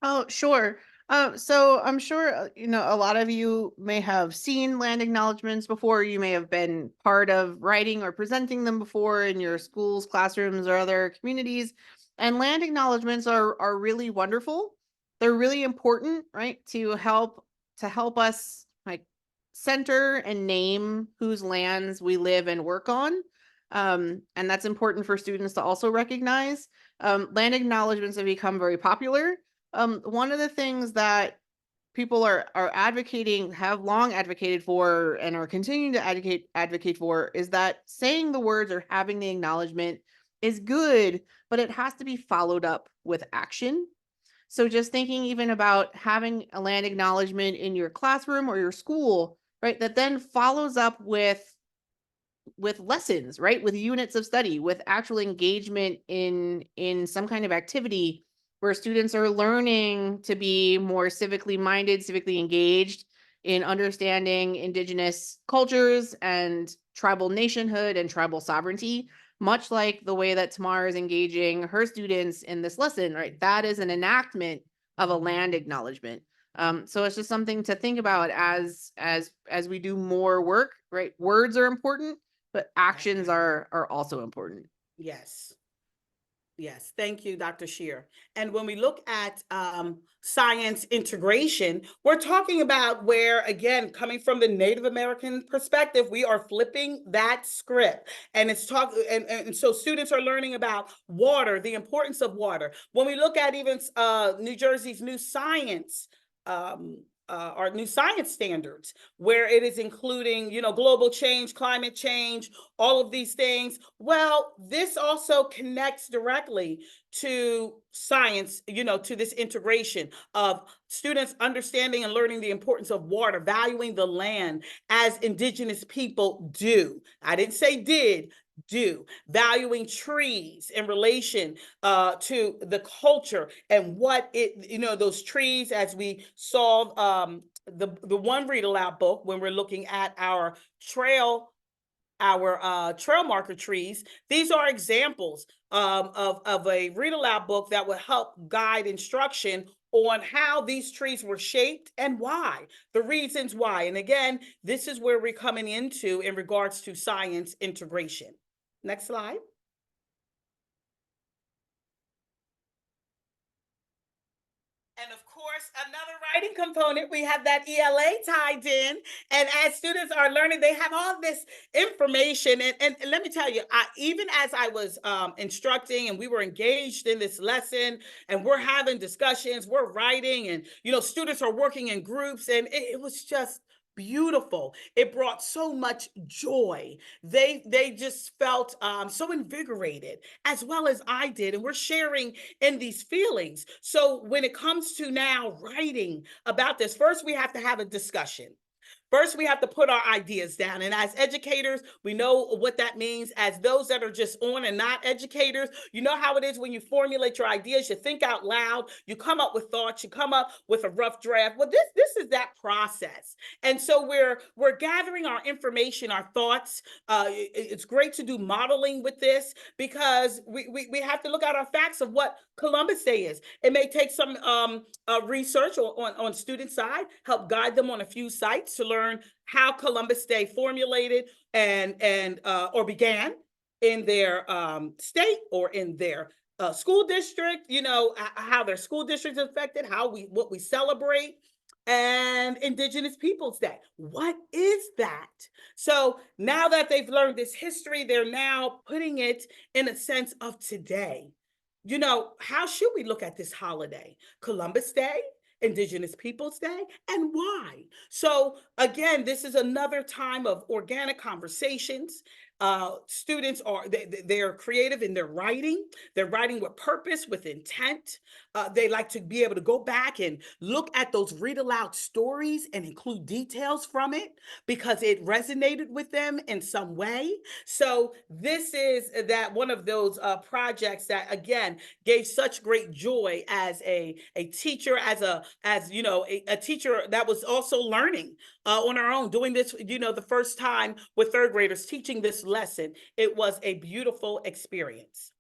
Oh, sure. So I'm sure, a lot of you may have seen land acknowledgements before. You may have been part of writing or presenting them before in your schools, classrooms, or other communities. And land acknowledgements are really wonderful. They're really important, right? To help us like center and name whose lands we live and work on. And that's important for students to also recognize. Land acknowledgements have become very popular. One of the things that people are advocating, have long advocated for, and are continuing to advocate for is that saying the words or having the acknowledgement is good, but it has to be followed up with action. So just thinking even about having a land acknowledgement in your classroom or your school, right, that then follows up with lessons, right, with units of study, with actual engagement in some kind of activity where students are learning to be more civically minded, civically engaged in understanding Indigenous cultures and tribal nationhood and tribal sovereignty, much like the way that Tamar is engaging her students in this lesson, right? That is an enactment of a land acknowledgement. So it's just something to think about as we do more work, right? Words are important, but actions are also important. Yes. Yes, thank you, Dr. Shear. And when we look at science integration, we're talking about where, again, coming from the Native American perspective, we are flipping that script. And it's and so students are learning about water, the importance of water. When we look at even New Jersey's new science, our new science standards, where it is including, global change, climate change, all of these things. Well, this also connects directly to science, to this integration of students understanding and learning the importance of water, valuing the land as Indigenous people do. I didn't say did. Do valuing trees in relation to the culture and what it, those trees, as we saw the one read aloud book when we're looking at our trail marker trees. These are examples of a read aloud book that will help guide instruction on how these trees were shaped and why, the reasons why. And again, this is where we're coming into in regards to science integration. Next slide. And of course, another writing component, we have that ELA tied in. And as students are learning, they have all this information. And let me tell you, even as I was instructing and we were engaged in this lesson and we're having discussions, we're writing and, students are working in groups and it was just beautiful. It brought so much joy. They just felt so invigorated, as well as I did. And we're sharing in these feelings. So when it comes to now writing about this, first we have to have a discussion. First, we have to put our ideas down. And as educators, we know what that means. As those that are just on and not educators, you know how it is when you formulate your ideas, you think out loud, you come up with thoughts, you come up with a rough draft. Well, this is that process. And so we're gathering our information, our thoughts. It's great to do modeling with this because we have to look at our facts of what Columbus Day is. It may take some research on student side, help guide them on a few sites to learn how Columbus Day formulated and or began in their state or in their school district, how their school district is affected, what we celebrate, and Indigenous Peoples Day. What is that? So now that they've learned this history, they're now putting it in a sense of today. How should we look at this holiday? Columbus Day, Indigenous Peoples Day, and why? So again, this is another time of organic conversations. Students are they're creative in their writing. They're writing with purpose, with intent. They like to be able to go back and look at those read aloud stories and include details from it because it resonated with them in some way. So this is that one of those projects that again gave such great joy as a teacher, as you know, a teacher that was also learning on our own, doing this, you know, the first time with third graders, teaching this lesson. It was a beautiful experience.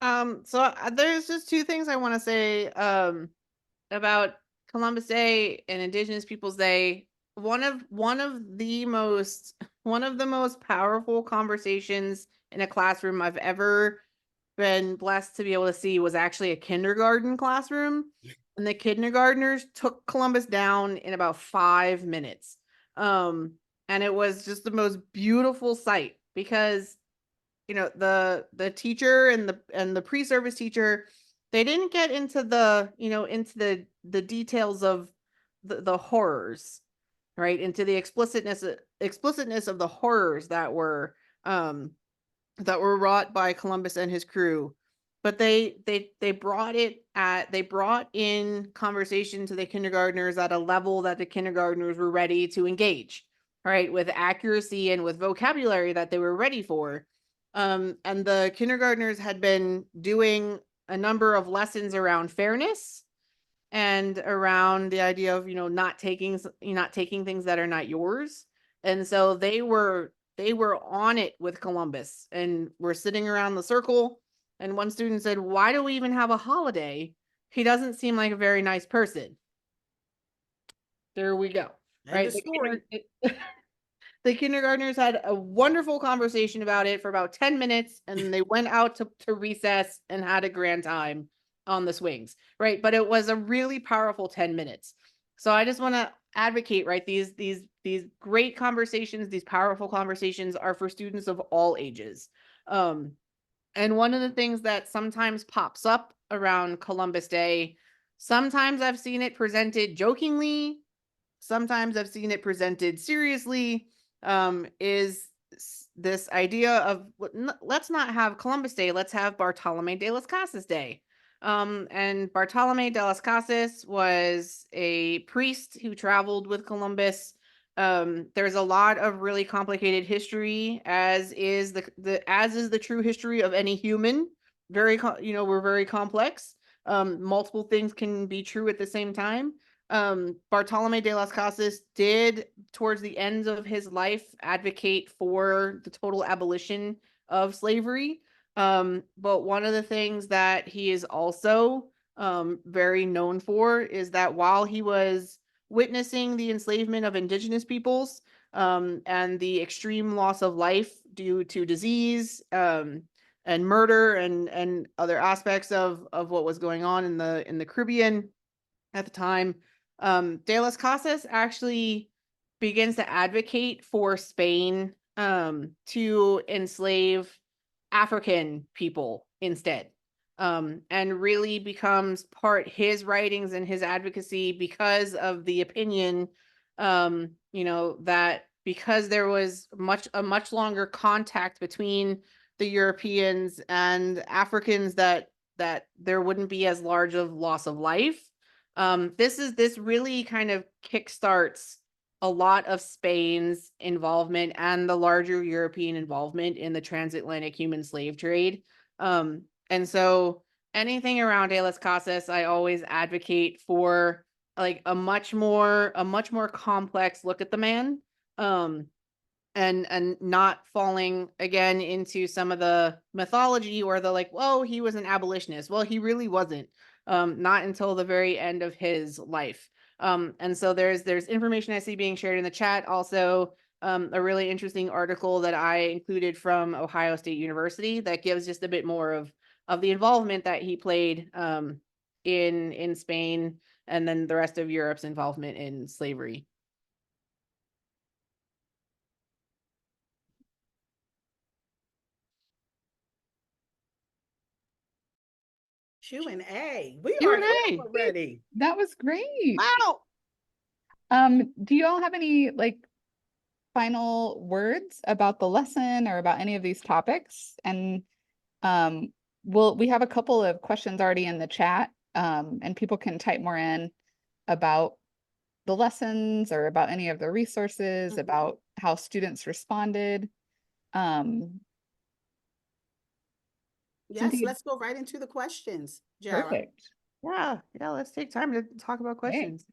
So there's just two things I want to say about Columbus Day and Indigenous Peoples Day. One of the most powerful conversations in a classroom I've ever been blessed to be able to see was actually a kindergarten classroom, and the kindergartners took Columbus down in about 5 minutes. And it was just the most beautiful sight because, you know, the teacher and the pre-service teacher, they didn't get into the, you know, into the details of the horrors, right? Into the explicitness of the horrors that were wrought by Columbus and his crew. But they brought in conversation to the kindergartners at a level that the kindergartners were ready to engage, right? With accuracy and with vocabulary that they were ready for. And the kindergartners had been doing a number of lessons around fairness and around the idea of, you know, not taking things that are not yours. And so they were on it with Columbus, and we're sitting around the circle, and one student said, "Why do we even have a holiday? He doesn't seem like a very nice person." There we go. Right? The story. The kindergartners had a wonderful conversation about it for about 10 minutes, and they went out to recess and had a grand time on the swings, right? But it was a really powerful 10 minutes. So I just want to advocate, right? These great conversations, these powerful conversations are for students of all ages. And one of the things that sometimes pops up around Columbus Day, sometimes I've seen it presented jokingly, sometimes I've seen it presented seriously, is this idea of let's not have Columbus Day, let's have Bartolome de las Casas Day. And Bartolome de las Casas was a priest who traveled with Columbus. There's a lot of really complicated history, as is the true history of any human. We're very complex. Multiple things can be true at the same time. Bartolome de las Casas did, towards the end of his life, advocate for the total abolition of slavery. But one of the things that he is also very known for is that while he was witnessing the enslavement of Indigenous peoples and the extreme loss of life due to disease and murder and other aspects of what was going on in the Caribbean at the time, De las Casas actually begins to advocate for Spain to enslave African people instead, and really becomes his writings and his advocacy because of the opinion, that because there was a much longer contact between the Europeans and Africans, that there wouldn't be as large of loss of life. This really kind of kickstarts a lot of Spain's involvement and the larger European involvement in the transatlantic human slave trade. And so anything around De las Casas, I always advocate for like a much more complex look at the man. And not falling again into some of the mythology or the like, whoa, he was an abolitionist. Well, he really wasn't. Not until the very end of his life. And so there's information I see being shared in the chat. Also, a really interesting article that I included from Ohio State University that gives just a bit more of the involvement that he played in Spain, and then the rest of Europe's involvement in slavery. Q&A. We are Q&A. here already. That was great. Wow. Do you all have any like final words about the lesson or about any of these topics? And we have a couple of questions already in the chat, and people can type more in about the lessons or about any of the resources, about how students responded. Yes, Cynthia, let's go right into the questions, Jara. perfect. Yeah, let's take time to talk about questions.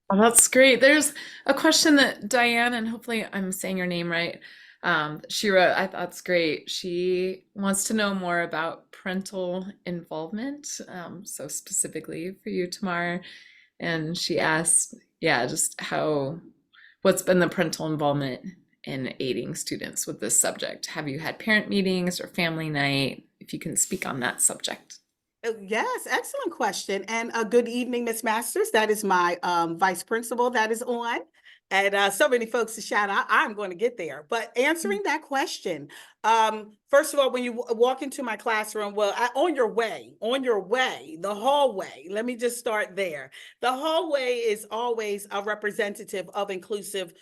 Oh, that's great. There's a question that Diane, and hopefully I'm saying your name right, she wrote, I thought it's great. She wants to know more about parental involvement, so specifically for you, Tamar. And she asked, just what's been the parental involvement in aiding students with this subject? Have you had parent meetings or family night? If you can speak on that subject. Yes, excellent question. And good evening, Miss Masters. That is my vice principal that is on. And so many folks to shout out. I'm going to get there. But answering that question, first of all, when you walk into my classroom, on your way, the hallway, let me just start there. The hallway is always a representative of inclusive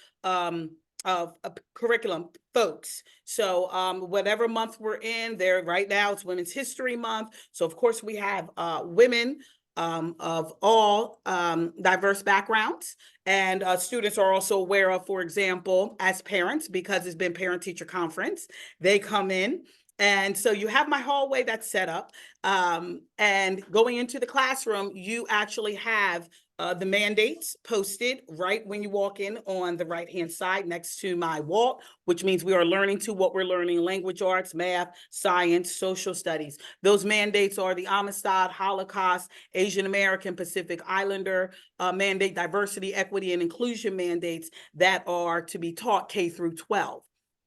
of curriculum folks. So whatever month we're in there right now, it's Women's History Month. So of course we have women of all diverse backgrounds. And students are also aware of, for example, as parents, because it's been parent-teacher conference, they come in. And so you have my hallway that's set up. And going into the classroom, you actually have the mandates posted right when you walk in on the right-hand side next to my wall, which means we are learning to what we're learning: language arts, math, science, social studies. Those mandates are the Amistad, Holocaust, Asian American, Pacific Islander mandate, diversity, equity, and inclusion mandates that are to be taught K through 12.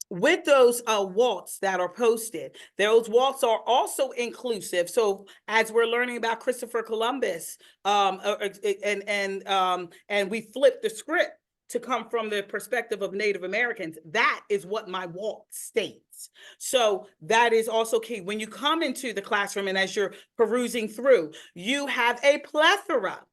With those waltz that are posted, those waltz are also inclusive. So as we're learning about Christopher Columbus, and we flip the script to come from the perspective of Native Americans, that is what my waltz states. So that is also key. When you come into the classroom and as you're perusing through, you have a plethora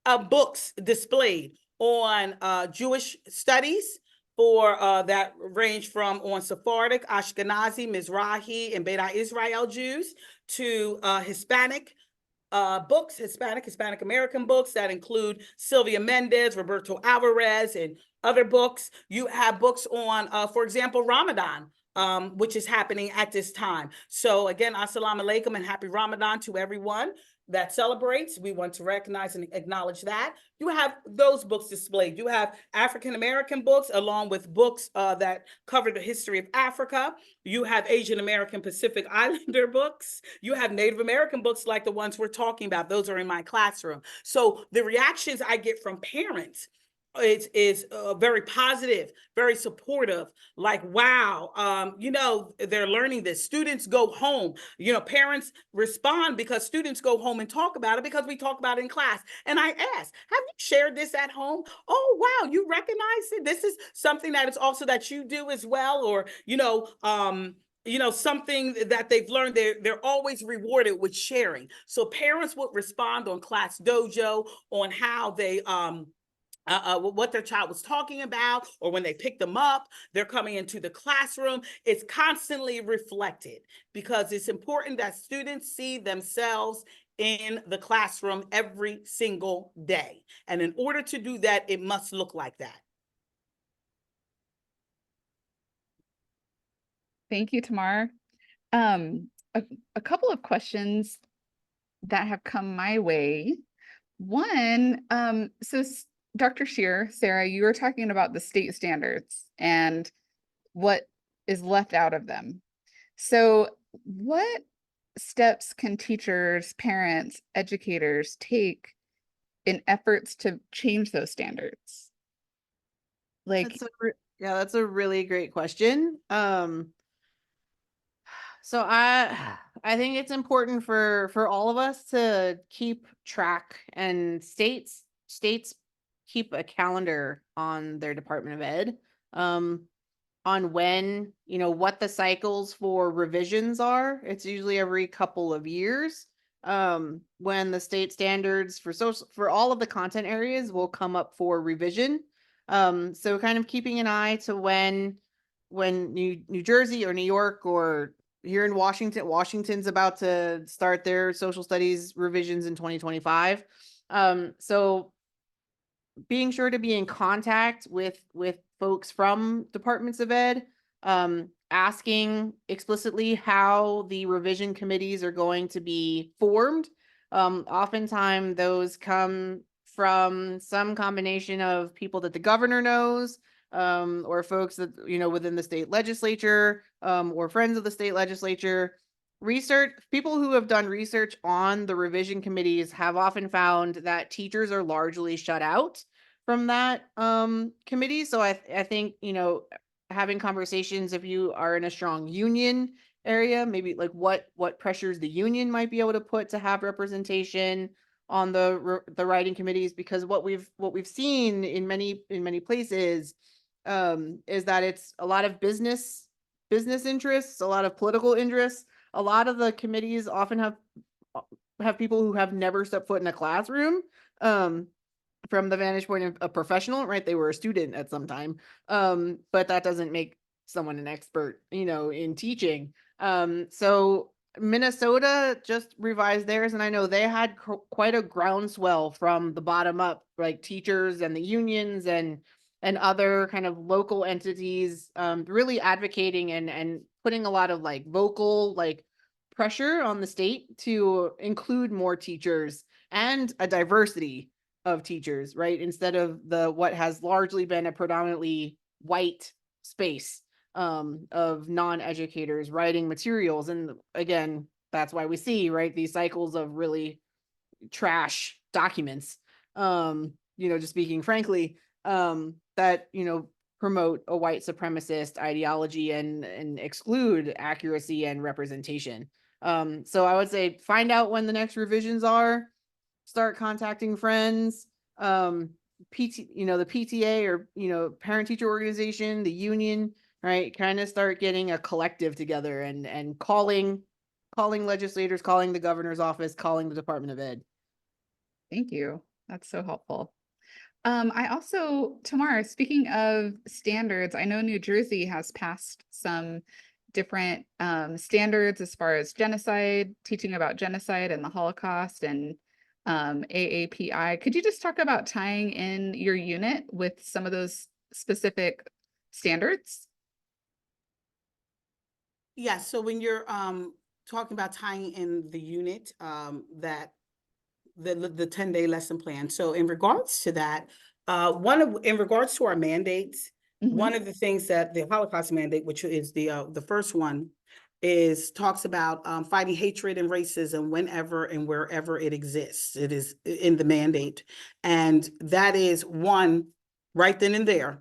of books displayed on Jewish studies, for that range from on Sephardic, Ashkenazi, Mizrahi, and Beta Israel Jews to Hispanic books, Hispanic American books that include Sylvia Mendez, Roberto Alvarez, and other books. You have books on, for example, Ramadan, which is happening at this time. So again, assalamu alaikum and happy Ramadan to everyone that celebrates. We want to recognize and acknowledge that. You have those books displayed. You have African American books along with books that cover the history of Africa. You have Asian American Pacific Islander books. You have Native American books like the ones we're talking about. Those are in my classroom. So the reactions I get from parents is very positive, very supportive, like, wow, they're learning this. Students go home, parents respond because students go home and talk about it because we talk about it in class. And I ask, have you shared this at home? Oh, wow, you recognize it? This is something that is also that you do as well, or, something that they've learned, they're always rewarded with sharing. So parents would respond on Class Dojo on how they, what their child was talking about, or when they pick them up, they're coming into the classroom. It's constantly reflected because it's important that students see themselves in the classroom every single day. And in order to do that, it must look like that. Thank you, Tamar. A couple of questions that have come my way. One, Dr. Shear, Sarah, you were talking about the state standards and what is left out of them. So what steps can teachers, parents, educators take in efforts to change those standards? That's a really great question. So I think it's important for all of us to keep track, and states keep a calendar on their Department of Ed on when, what the cycles for revisions are. It's usually every couple of years. when the state standards for all of the content areas will come up for revision. So kind of keeping an eye to when New Jersey or New York or here in Washington's about to start their social studies revisions in 2025. So being sure to be in contact with folks from departments of ed, asking explicitly how the revision committees are going to be formed. Oftentimes those come from some combination of people that the governor knows, or folks that, within the state legislature, or friends of the state legislature. People who have done research on the revision committees have often found that teachers are largely shut out from that committee. So I think, having conversations, if you are in a strong union area, maybe like what pressures the union might be able to put to have representation on the writing committees, because what we've seen in many places is that it's a lot of business interests, a lot of political interests. A lot of the committees often have people who have never stepped foot in a classroom, from the vantage point of a professional, right? They were a student at some time, but that doesn't make someone an expert, in teaching. So Minnesota just revised theirs, and I know they had quite a groundswell from the bottom up, like teachers and the unions and other kind of local entities, really advocating and putting a lot of like vocal pressure on the state to include more teachers and a diversity of teachers, right? Instead of what has largely been a predominantly white space, of non-educators writing materials. And again, that's why we see, right, these cycles of really trash documents, just speaking frankly, that, promote a white supremacist ideology and exclude accuracy and representation. So I would say find out when the next revisions are, start contacting friends, the PTA or, parent teacher organization, the union, right? Kind of start getting a collective together and calling legislators, calling the governor's office, calling the Department of Ed. Thank you. That's so helpful. I also, Tamar, speaking of standards, I know New Jersey has passed some different standards as far as genocide, teaching about genocide and the Holocaust, and AAPI. Could you just talk about tying in your unit with some of those specific standards? Yeah, so when you're talking about tying in the unit, that the 10-day lesson plan. So in regards to that, in regards to our mandates, one of the things that the Holocaust mandate, which is the first one, talks about fighting hatred and racism whenever and wherever it exists. It is in the mandate, and that is one right then and there.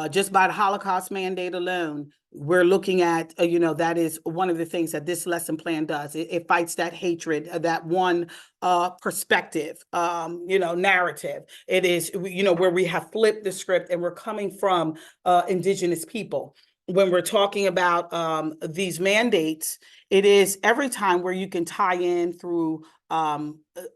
Just by the Holocaust mandate alone, we're looking at, that is one of the things that this lesson plan does. It fights that hatred, that one perspective, narrative. It is, where we have flipped the script and we're coming from Indigenous people. When we're talking about these mandates, it is every time where you can tie in through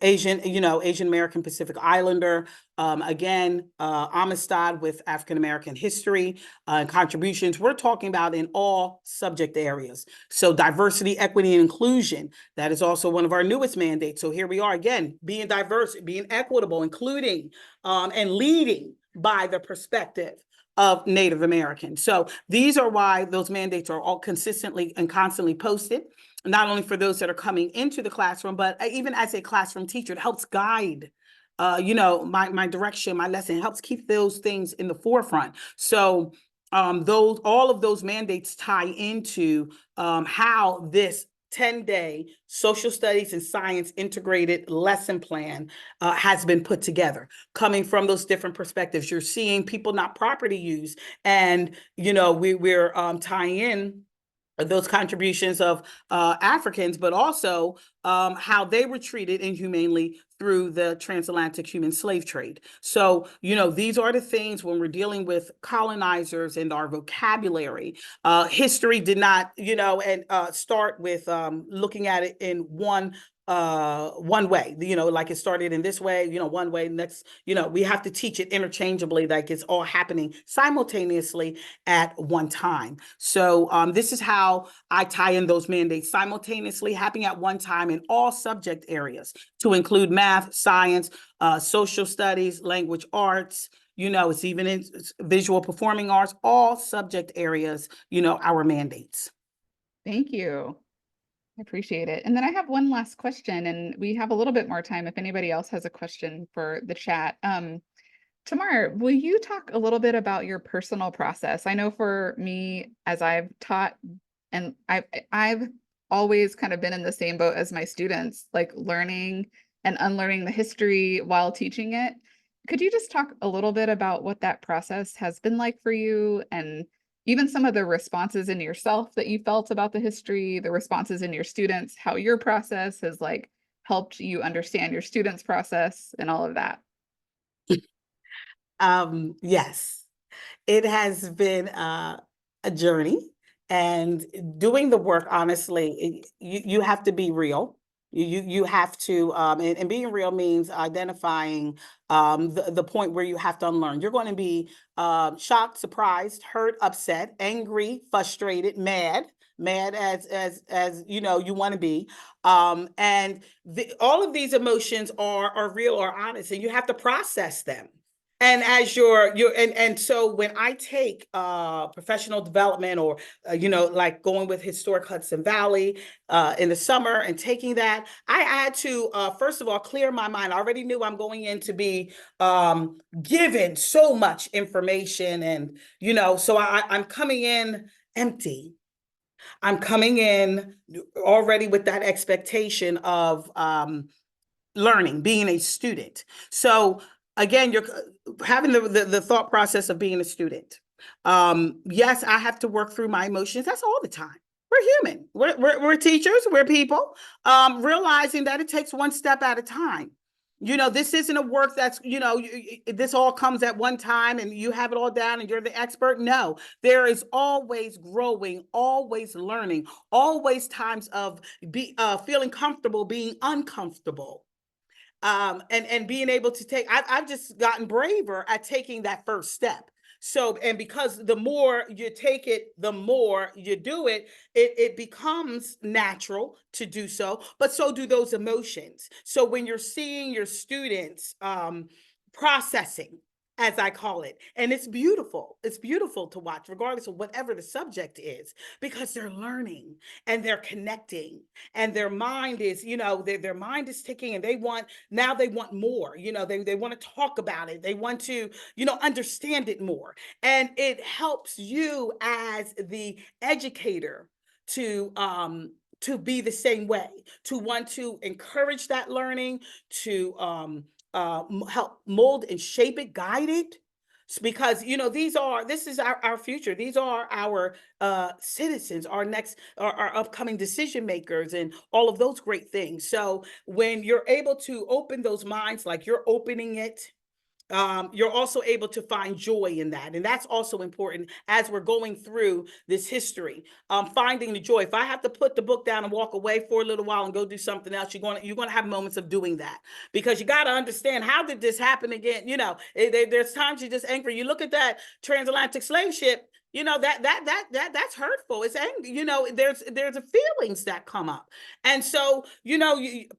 Asian American Pacific Islander, again, Amistad with African American history, contributions. We're talking about in all subject areas. So diversity, equity, and inclusion, that is also one of our newest mandates. So here we are again, being diverse, being equitable, including and leading by the perspective of Native Americans. So these are why those mandates are all consistently and constantly posted, not only for those that are coming into the classroom, but even as a classroom teacher, it helps guide my direction, my lesson. It helps keep those things in the forefront. So all of those mandates tie into how this 10-day social studies and science integrated lesson plan has been put together, coming from those different perspectives. You're seeing people not property use, and we're tying in those contributions of Africans, but also how they were treated inhumanely through the transatlantic human slave trade. So, these are the things when we're dealing with colonizers and our vocabulary. History did not, start with looking at it in one way, like it started in this way, one way, next, we have to teach it interchangeably, like it's all happening simultaneously at one time. So this is how I tie in those mandates, simultaneously happening at one time in all subject areas, to include math, science, social studies, language arts, it's even in visual performing arts, all subject areas, our mandates. Thank you. I appreciate it. And then I have one last question, and we have a little bit more time if anybody else has a question for the chat. Tamar, will you talk a little bit about your personal process? I know for me, as I've taught, and I've always kind of been in the same boat as my students, like learning and unlearning the history while teaching it. Could you just talk a little bit about what that process has been like for you, and even some of the responses in yourself that you felt about the history, the responses in your students, how your process has like helped you understand your students' process and all of that? Yes, it has been a journey, and doing the work, honestly, you have to be real. You have to, and being real means identifying the point where you have to unlearn. You're going to be shocked, surprised, hurt, upset, angry, frustrated, mad as you want to be, and all of these emotions are real or honest, and you have to process them. And as and so when I take professional development, or like going with Historic Hudson Valley in the summer and taking that, I had to first of all clear my mind. I already knew I'm going in to be given so much information, and so I'm coming in empty. I'm coming in already with that expectation of learning, being a student. So again, you're having the thought process of being a student. Yes, I have to work through my emotions. That's all the time. We're human. We're teachers. We're people. Realizing that it takes one step at a time. This isn't a work that's, this all comes at one time and you have it all down and you're the expert. No, there is always growing, always learning, always times of feeling comfortable, being uncomfortable. And being able to take, I've just gotten braver at taking that first step. So, and because the more you take it, the more you do it, it becomes natural to do so, but so do those emotions. So when you're seeing your students processing, as I call it, and it's beautiful to watch, regardless of whatever the subject is, because they're learning and they're connecting, and their mind is, their mind is ticking, and they want more, they want to talk about it. They want to, understand it more. And it helps you as the educator to be the same way, to want to encourage that learning, to help mold and shape it, guide it. Because this is our future. These are our citizens, our next, our upcoming decision makers, and all of those great things. So when you're able to open those minds, like you're opening it, you're also able to find joy in that. And that's also important as we're going through this history, finding the joy. If I have to put the book down and walk away for a little while and go do something else, you're going to have moments of doing that, because you got to understand, how did this happen again? There's times you're just angry. You look at that transatlantic slave ship, that's hurtful. It's angry. There's feelings that come up. And so,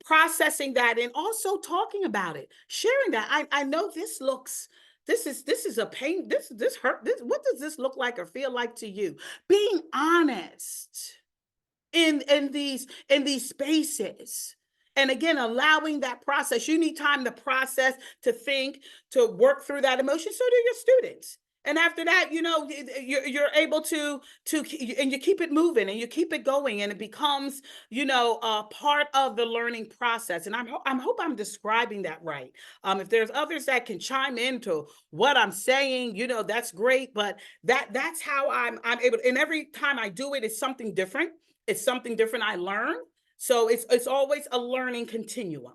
processing that, and also talking about it, sharing that. I know this is a pain. This hurt. What does this look like or feel like to you? Being honest in these spaces. And again, allowing that process. You need time to process, to think, to work through that emotion. So do your students. And after that, you're able to and you keep it moving and you keep it going, and it becomes, part of the learning process. And I hope I'm describing that right. If there's others that can chime into what I'm saying, that's great. But that's how I'm able. And every time I do it, it's something different. It's something different I learn. So it's always a learning continuum.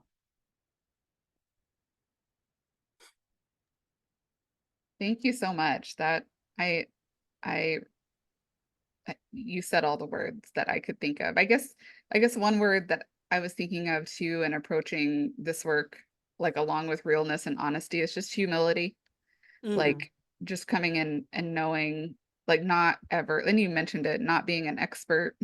Thank you so much. That I you said all the words that I could think of. I guess one word that I was thinking of too in approaching this work, like along with realness and honesty, is just humility. Like just coming in and knowing, like not ever, and you mentioned it, not being an expert,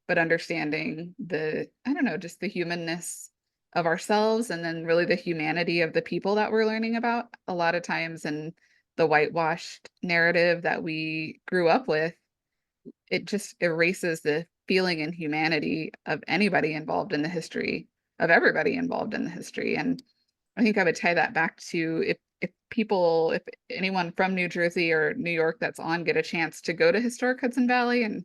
but understanding the, I don't know, just the humanness of ourselves, and then really the humanity of the people that we're learning about. A lot of times in the whitewashed narrative that we grew up with, it just erases the feeling and humanity of anybody involved in the history, of everybody involved in the history. And I think I would tie that back to if anyone from New Jersey or New York that's on get a chance to go to historic Hudson Valley and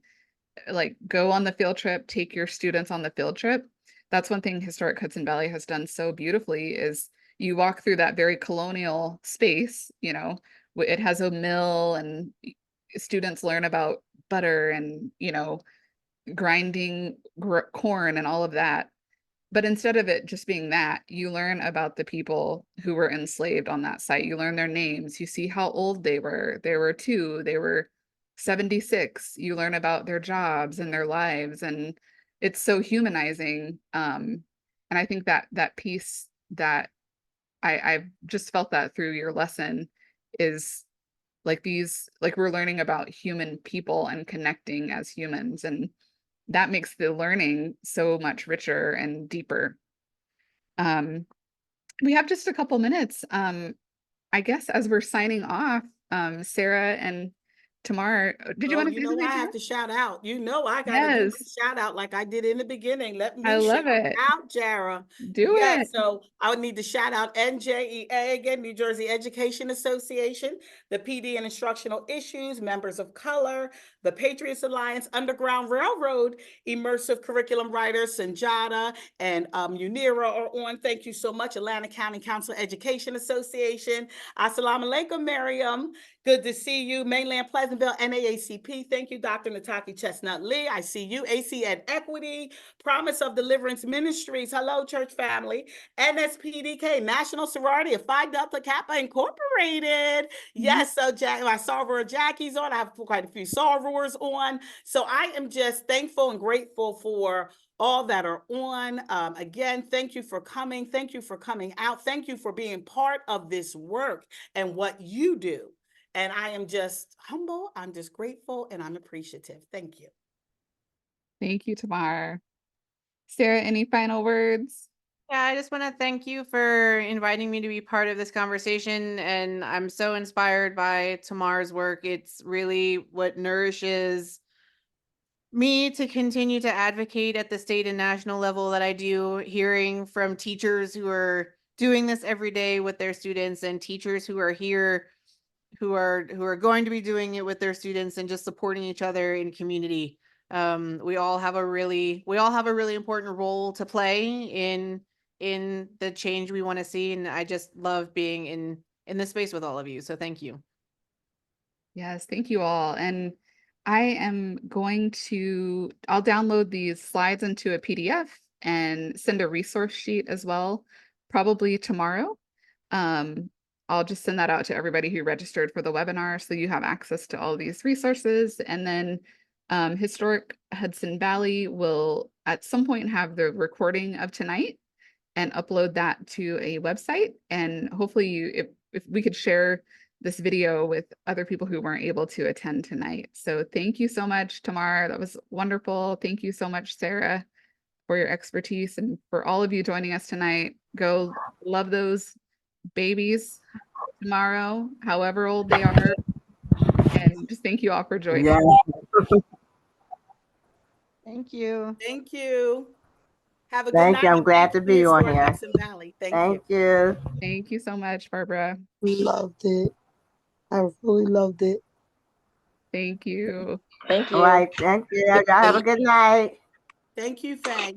like go on the field trip, take your students on the field trip. That's one thing historic Hudson Valley has done so beautifully is you walk through that very colonial space, you know, it has a mill and students learn about butter and, you know, grinding corn and all of that. But instead of it just being that, you learn about the people who were enslaved on that site. You learn their names. You see how old they were. They were 2, they were 76. You learn about their jobs and their lives. And it's so humanizing. And I think that piece that I've just felt that through your lesson is like we're learning about human people and connecting as humans. And that makes the learning so much richer and deeper. We have just a couple minutes. I guess as we're signing off, Sarah and Tamar, did you want to say something? I have to shout out. I got to do Yes, a shout out like I did in the beginning. Let I me love shout it. out, Jara. Do it. So I would need to shout out NJEA again, New Jersey Education Association, the PD and Instructional Issues, Members of Color, the Patriots Alliance, Underground Railroad, Immersive Curriculum Writers, Sanjada and Unira are on. Thank you so much. Atlanta County Council Education Association. Assalamu alaikum, Miriam. Good to see you. Mainland Pleasantville, NAACP. Thank you, Dr. Nataki Chestnut Lee. I see you. AC Ed Equity, Promise of Deliverance Ministries. Hello, church family. NSPDK, National Sorority of Phi Delta Kappa Incorporated. Yes, so my soror Jackie's on. I have quite a few sorors on. So I am just thankful and grateful for all that are on. Again, thank you for coming. Thank you for coming out. Thank you for being part of this work and what you do. And I am just humble, I'm just grateful, and I'm appreciative. Thank you. Thank you, Tamar. Sarah, any final words? Yeah, I just want to thank you for inviting me to be part of this conversation. And I'm so inspired by Tamar's work. It's really what nourishes me to continue to advocate at the state and national level that I do, hearing from teachers who are doing this every day with their students and teachers who are here who are going to be doing it with their students and just supporting each other in community. We all have a really important role to play in the change we want to see, and I just love being in this space with all of you. So thank you. Yes, thank you all. And I'll download these slides into a PDF and send a resource sheet as well, probably tomorrow. I'll just send that out to everybody who registered for the webinar so you have access to all these resources. And then Historic Hudson Valley will at some point have the recording of tonight and upload that to a website. And hopefully if we could share this video with other people who weren't able to attend tonight. So thank you so much, Tamar. That was wonderful. Thank you so much, Sarah, for your expertise, and for all of you joining us tonight. Go love those babies tomorrow, however old they are. And just thank you all for joining. Yeah. Thank you. Thank you. Have a good Thank night. you. I'm glad to be on here. Hudson Valley. Thank you. Thank you so much, Barbara. Loved it. I really loved it. Thank you. Thank All you. right. Thank you. Y'all have a good night. Thank you, Faye.